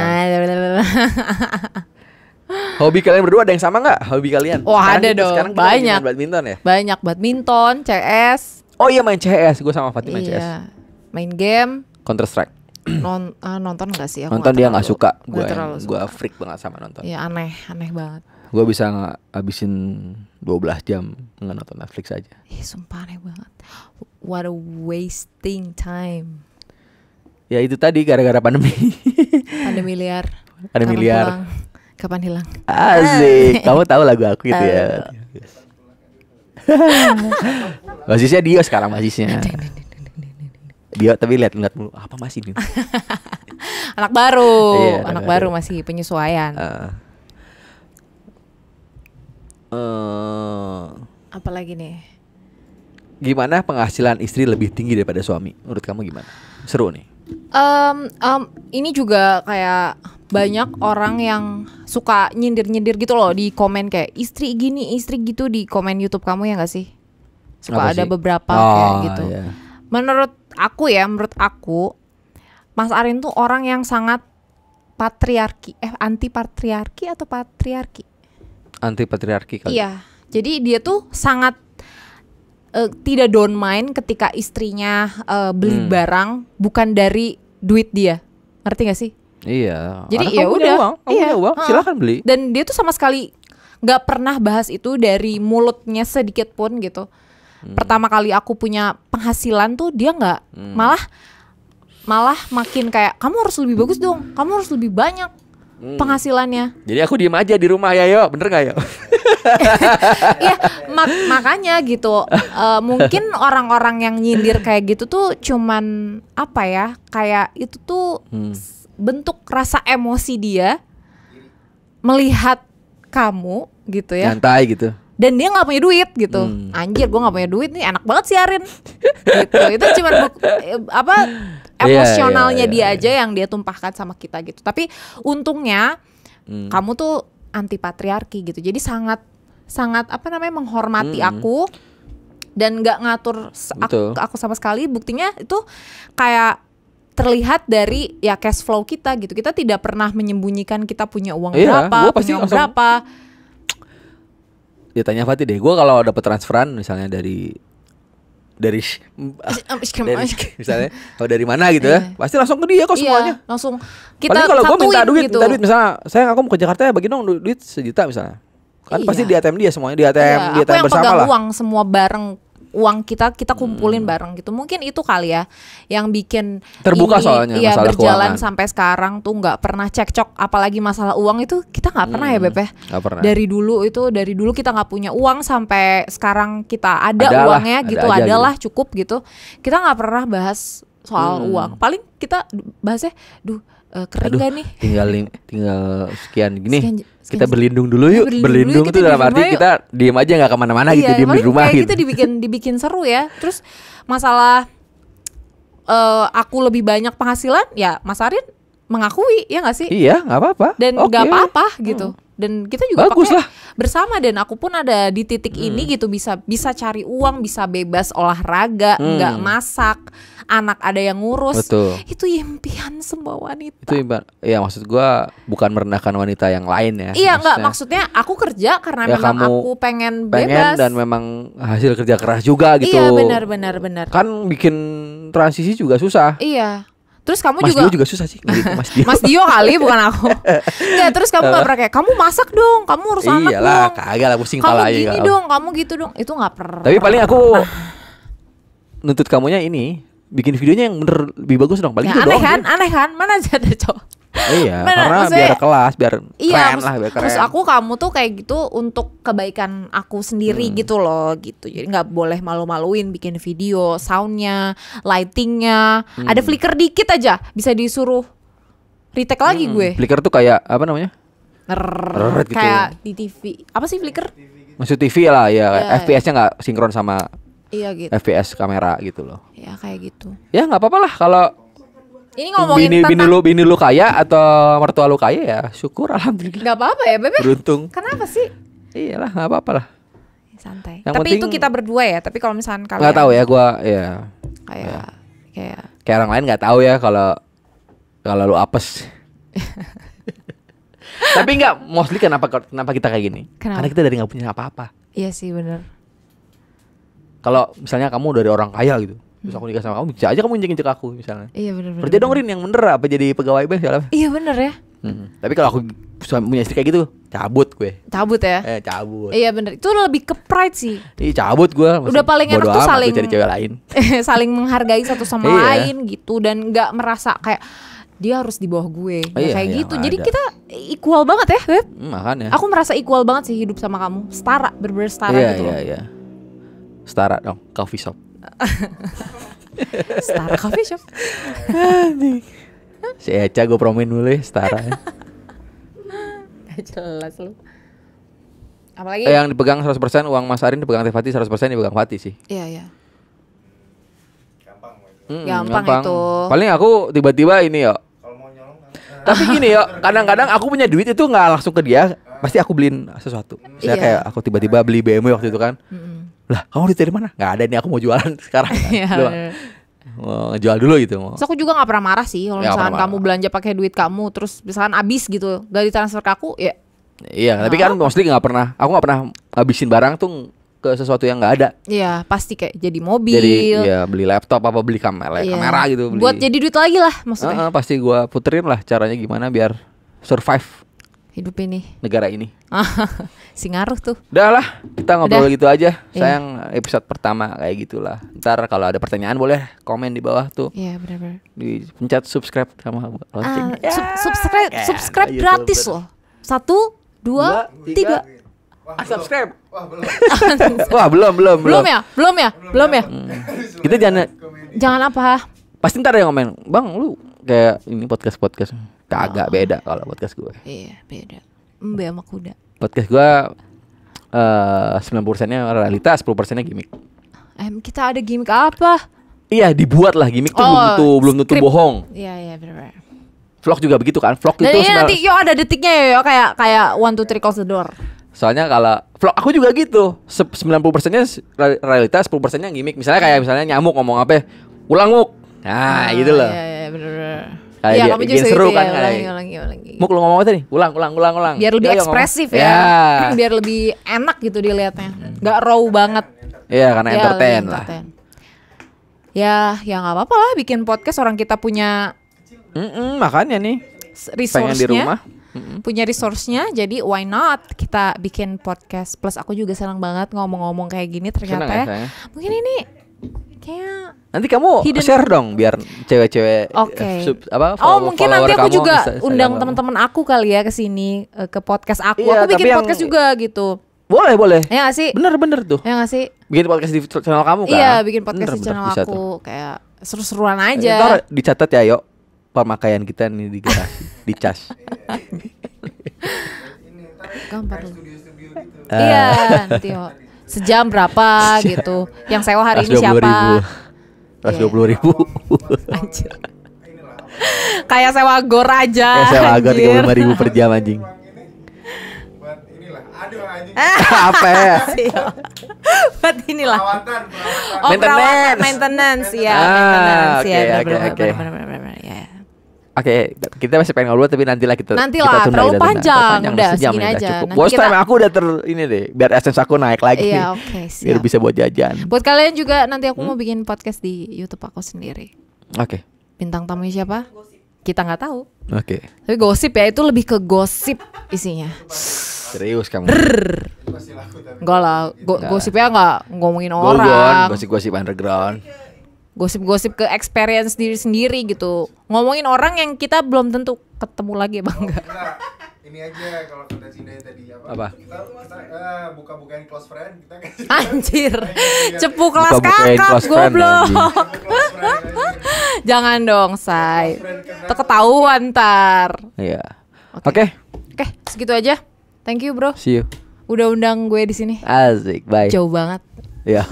Hobi kalian berdua ada yang sama nggak? Hobi kalian? Wah, ada dong. Sekarang kita lagi Banyak. main badminton ya? Banyak badminton, CS. Oh iya main CS. Gue sama Fatih main CS. Iya. Main game. Counter Strike. Nonton enggak sih? Aku Nonton dia nggak terlalu- suka. nggak terlalu Gue suka. freak banget sama nonton. Iya, aneh banget. Gue bisa ngabisin 12 jam nggak nonton Netflix aja. Sumpah aneh banget. What a wasting time. Ya itu tadi gara-gara pandemi. Pandemi liar. Pandemi Kapan liar. pulang? Kapan hilang? Asik. Kamu tahu lagu aku itu ya. Basisnya Dio sekarang basisnya. Dio tapi lihat mulu apa masih ini? Anak baru, Iya, anak anak baru baru. masih penyesuaian. Apalagi nih? Gimana penghasilan istri lebih tinggi daripada suami? Menurut kamu gimana? Seru nih. Ini juga kayak banyak orang yang suka nyindir-nyindir gitu loh di komen kayak istri gini, istri gitu di komen YouTube kamu ya nggak sih? Suka Apa ada sih? beberapa kayak Oh, gitu. iya. Menurut aku, Mas Arin tuh orang yang sangat patriarki, anti patriarki atau patriarki? Anti patriarki kali. Iya, jadi dia tuh sangat tidak don't mind ketika istrinya beli barang bukan dari duit dia, ngerti gak sih? Iya. Jadi Karena ya kamu punya udah, uang, kamu iya, punya uang, silakan beli. Dan dia tuh sama sekali nggak pernah bahas itu dari mulutnya sedikit pun gitu. Pertama kali aku punya penghasilan tuh dia nggak, malah makin kayak kamu harus lebih bagus dong, kamu harus lebih banyak penghasilannya. Jadi aku diem aja di rumah ya yo, bener gak yo? Iya, makanya gitu. Mungkin orang-orang yang nyindir kayak gitu tuh cuman apa ya? Kayak itu tuh bentuk rasa emosi dia melihat kamu gitu ya. Santai gitu. Dan dia nggak punya duit gitu. Anjir, gue nggak punya duit nih, enak banget sih Arin. Gitu. Itu cuman emosionalnya Iya, dia iya. aja yang dia tumpahkan sama kita gitu. Tapi untungnya kamu tuh anti patriarki gitu. Jadi sangat menghormati aku dan nggak ngatur Betul. aku sama sekali. Buktinya itu kayak terlihat dari ya cash flow kita gitu. Kita tidak pernah menyembunyikan kita punya uang Iya, berapa, gua pasti punya uang langsung- berapa. Dia tanya Fatih deh, gue kalau dapat transferan misalnya dari misalnya kalau dari mana gitu ya, Iya. pasti langsung ke dia kok semuanya. Iya, langsung kita Paling kalau gue minta satuin duit, gitu. misalnya, sayang aku mau ke Jakarta ya, bagi dong duit 1 juta misalnya. Kan Iya. pasti di ATM dia semuanya, di ATM, Iya, di aku ATM yang bersama pegang lah. uang semua bareng uang kita kumpulin bareng gitu. Mungkin itu kali ya yang bikin Terbuka ini, soalnya iya, masalah berjalan keuangan. sampai sekarang tuh nggak pernah cekcok, apalagi masalah uang itu kita nggak pernah ya Beb ya. Nggak pernah. Dari dulu kita nggak punya uang sampai sekarang kita ada Ada lah, uangnya ada gitu, aja adalah cukup gitu. Kita nggak pernah bahas soal uang. Paling kita bahasnya, keren Aduh, gak nih? tinggal sekian gini. Sekian- Kita sekian- berlindung dulu yuk. berlindung Berlindung dulu, itu kita dalam di arti rumah yuk. kita diem aja nggak kemana-mana gitu, diem di paling rumah kayak gitu. gitu dibikin seru ya. Terus masalah aku lebih banyak penghasilan, ya Mas Arin mengakui ya nggak sih? Iya, nggak apa-apa. Dan Oke. nggak apa-apa gitu. Dan kita juga Bagus pakai lah. bersama, dan aku pun ada di titik ini gitu, bisa cari uang, bisa bebas olahraga, nggak masak, anak ada yang ngurus. Betul. Itu impian semua wanita. Itu ya maksud gua bukan merendahkan wanita yang lain ya. Iya, nggak, maksudnya aku kerja karena Ya, memang kamu aku pengen pengen bebas. dan memang hasil kerja keras juga gitu. Iya, benar. Kan bikin transisi juga susah. Iya. Terus kamu Mas juga Dio juga susah sih gitu, Mas Dio. Mas Dio kali, bukan aku. Enggak, terus kamu gak pernah kayak kamu masak dong, kamu urus anak Iyalah, dong, kagak lah, pusing kamu pala aja gini kalau. dong, kamu gitu dong. Itu gak pernah. Tapi paling aku nuntut kamunya ini bikin videonya yang bener lebih bagus dong. Paling Ya, gitu doang. aneh kan, mana aja ada cowok. Iya, Mana, karena maksudnya- biar kelas, biar Iya, keren lah, biar keren. terus kamu tuh kayak gitu untuk kebaikan aku sendiri gitu loh, gitu. Jadi nggak boleh malu-maluin bikin video, soundnya, lightingnya, ada flicker dikit aja bisa disuruh retake lagi gue. Flickr tuh kayak apa namanya? Rrrr, gitu. kayak di TV. Apa sih flicker? Maksud TV lah ya, Iya, FPS-nya nggak sinkron sama Iya gitu. FPS kamera gitu loh. Ya kayak gitu. Ya nggak apa-apa lah kalau Ini ngomongin bini lu kaya atau mertua lu kaya ya syukur alhamdulillah. nggak apa-apa ya Bebe. Beruntung. Kenapa sih? Iyalah nggak apa-apa lah. santai. Yang Tapi penting- itu kita berdua ya. Tapi kalau misalkan kalian Nggak tahu ya gue ya. kayak Kayak orang lain nggak tahu ya kalau lu apes. Tapi nggak, mostly kenapa kita kayak gini? Kenapa? Karena kita dari nggak punya apa-apa. iya sih bener. Kalau misalnya kamu dari orang kaya gitu, terus aku nikah sama kamu, bisa aja kamu injek-injek aku misalnya. Iya bener. Kerja dong Rin yang bener, apa jadi pegawai bank segala. Iya bener ya. Tapi kalau aku punya istri kayak gitu, cabut gue. Cabut ya. Cabut. Iya bener. Itu lebih ke pride sih. Cabut gue. Udah paling enak tuh saling cari cewek lain. saling menghargai satu sama Iya. lain gitu dan nggak merasa kayak dia harus di bawah gue. Nggak Iya, kayak iya, gitu. nggak Jadi ada. kita equal banget ya, Beb. Makanya. Aku merasa equal banget sih hidup sama kamu. Setara, bener-bener setara Iya gitu. iya iya. Setara dong, coffee shop. Setara coffee shop. Si Eca gue promoin dulu ya, setara. Ya. Gak jelas lu. Apalagi? Yang dipegang 100% uang Mas Arin, dipegang Teh Fati 100% dipegang Fati sih. Iya, iya. Gampang Mas. Gampang itu. Paling aku tiba-tiba ini yo. Kalau mau nyolong kan. Tapi gini yo, kadang-kadang aku punya duit itu nggak langsung ke dia, pasti aku beliin sesuatu. Saya Iya. kayak aku tiba-tiba beli BMW waktu itu kan. Mm-mm. Lah, kamu duit dari mana? Nggak ada nih, aku mau jualan sekarang. Iya, Loh, bener. mau ngejual dulu gitu mau. Terus aku juga gak pernah marah sih kalau Ya, misalkan pernah kamu marah. belanja pakai duit kamu terus misalkan habis gitu gak ditransfer ke aku ya. Iya, tapi kan mostly nggak pernah. Aku nggak pernah ngabisin barang tuh ke sesuatu yang nggak ada. Iya pasti kayak jadi mobil. Jadi ya beli laptop apa beli kamera, Iya. kamera gitu. Beli. Buat jadi duit lagi lah maksudnya. Pasti gua puterin lah caranya gimana biar survive Hidup ini. negara ini. Si ngaruh tuh. Udah lah, kita ngobrol Udah. gitu aja. Iya. Sayang episode pertama kayak gitulah. Ntar kalau ada pertanyaan boleh komen di bawah tuh. Iya benar-benar. Dipencet subscribe sama lonceng. Subscribe YouTuber. gratis loh. 1, 2, 3. Subscribe. Wah, belum. Wah, belum. Belum ya? Belum ya? Kita jangan Jangan apa? pasti ntar yang komen, "Bang, lu kayak ini podcast." Kagak beda kalau podcast gue. Iya beda. Mbe sama kuda. Podcast gue 90%-nya realita, 10%-nya gimmick. Kita ada gimmick apa? Iya, dibuat lah gimmick tuh Oh, belum tentu skrip. bohong. Iya benar. Vlog juga begitu kan. Vlog Dan itu ini nanti yo ada detiknya yo kayak 1, 2, 3 close the door. soalnya kalau vlog aku juga gitu. 90%-nya realita, 10%-nya gimmick. Misalnya nyamuk ngomong apa? Ulang muk. Nah, gitu loh. Iya benar. Kayak Iya dia kamu bikin juga seru gitu kan, ya, kayak, ulangi. Muk lu ngomong apa tadi? Ulang. Biar lebih Yo, ngomong. ekspresif Ya. ya. Biar lebih enak gitu dilihatnya. Nggak raw banget. Iya, karena Ya, entertain lebih lah. entertain. Ya nggak apa-apa lah bikin podcast orang kita punya Makanya nih pengen di resource-nya. rumah. Punya resource-nya, jadi why not kita bikin podcast. Plus aku juga senang banget ngomong-ngomong kayak gini ternyata Senang ya, ya. sayang? Mungkin ini kayak Nanti kamu Hidden- share dong biar cewek-cewek Oke. follower Mungkin nanti aku kamu juga Instagram undang kamu. teman-teman aku kali ya ke sini ke podcast aku. Iya, Aku bikin tapi yang- podcast juga gitu. Boleh. Ya nggak sih? Bener tuh. Ya nggak sih? Bikin podcast di channel kamu kan? Iya, bikin podcast di Bener, channel bisa aku tuh. kayak seru-seruan Ntar aja. dicatat ya, yuk. Pemakaian kita nih di garasi, dicas. Ini ntar Gampang kayak lu. studio-studio gitu. Iya, nanti yo. Sejam berapa gitu. Yang sewa hari ini 120.000. siapa? 120.000. Anjir. Kayak sewa gor aja. Saya agak anjir. 35.000 per jam anjing. Uang ini buat inilah. Aduh anjing. Apa ya? Iya. Buat inilah. Perawatan. Oh, Maintenance. maintenance ya, Ah, maintenance ya. oke, oke. Benar, ya. Oke, kita masih pengen ngobrol tapi nantilah kita Nantilah, kita tunda, terlalu kita tunda. panjang. Udah, sejam segini nih, aja. cukup. Nanti Bos kita- time aku udah ini deh, biar essence aku naik lagi. Iya, oke, Biar siap. bisa buat jajan. Buat kalian juga nanti aku mau bikin podcast di YouTube aku sendiri. Oke. Bintang tamunya siapa? Kita nggak tahu. Oke. Tapi gosip ya, itu lebih ke gosip isinya. Serius kamu. Pasti laku tapi. Enggak lah, gosipnya nggak ngomongin Gogon, orang. gosip-gosip underground. Gosip-gosip ke experience diri sendiri gitu. Ngomongin orang yang kita belum tentu ketemu lagi bang. Enggak. Enggak. Ini aja kalau kata Cinda tadi Apa? Kita buka-bukain close friend, kita kasih Anjir. Cepu kelas Buka-bukain kakap close friend, goblok. close friend aja. Jangan dong, say. Ketahuan ntar. Iya. Oke. Oke, segitu aja. Thank you, bro. See you. Udah undang gue di sini. Asik, bye. Jauh banget. Ya.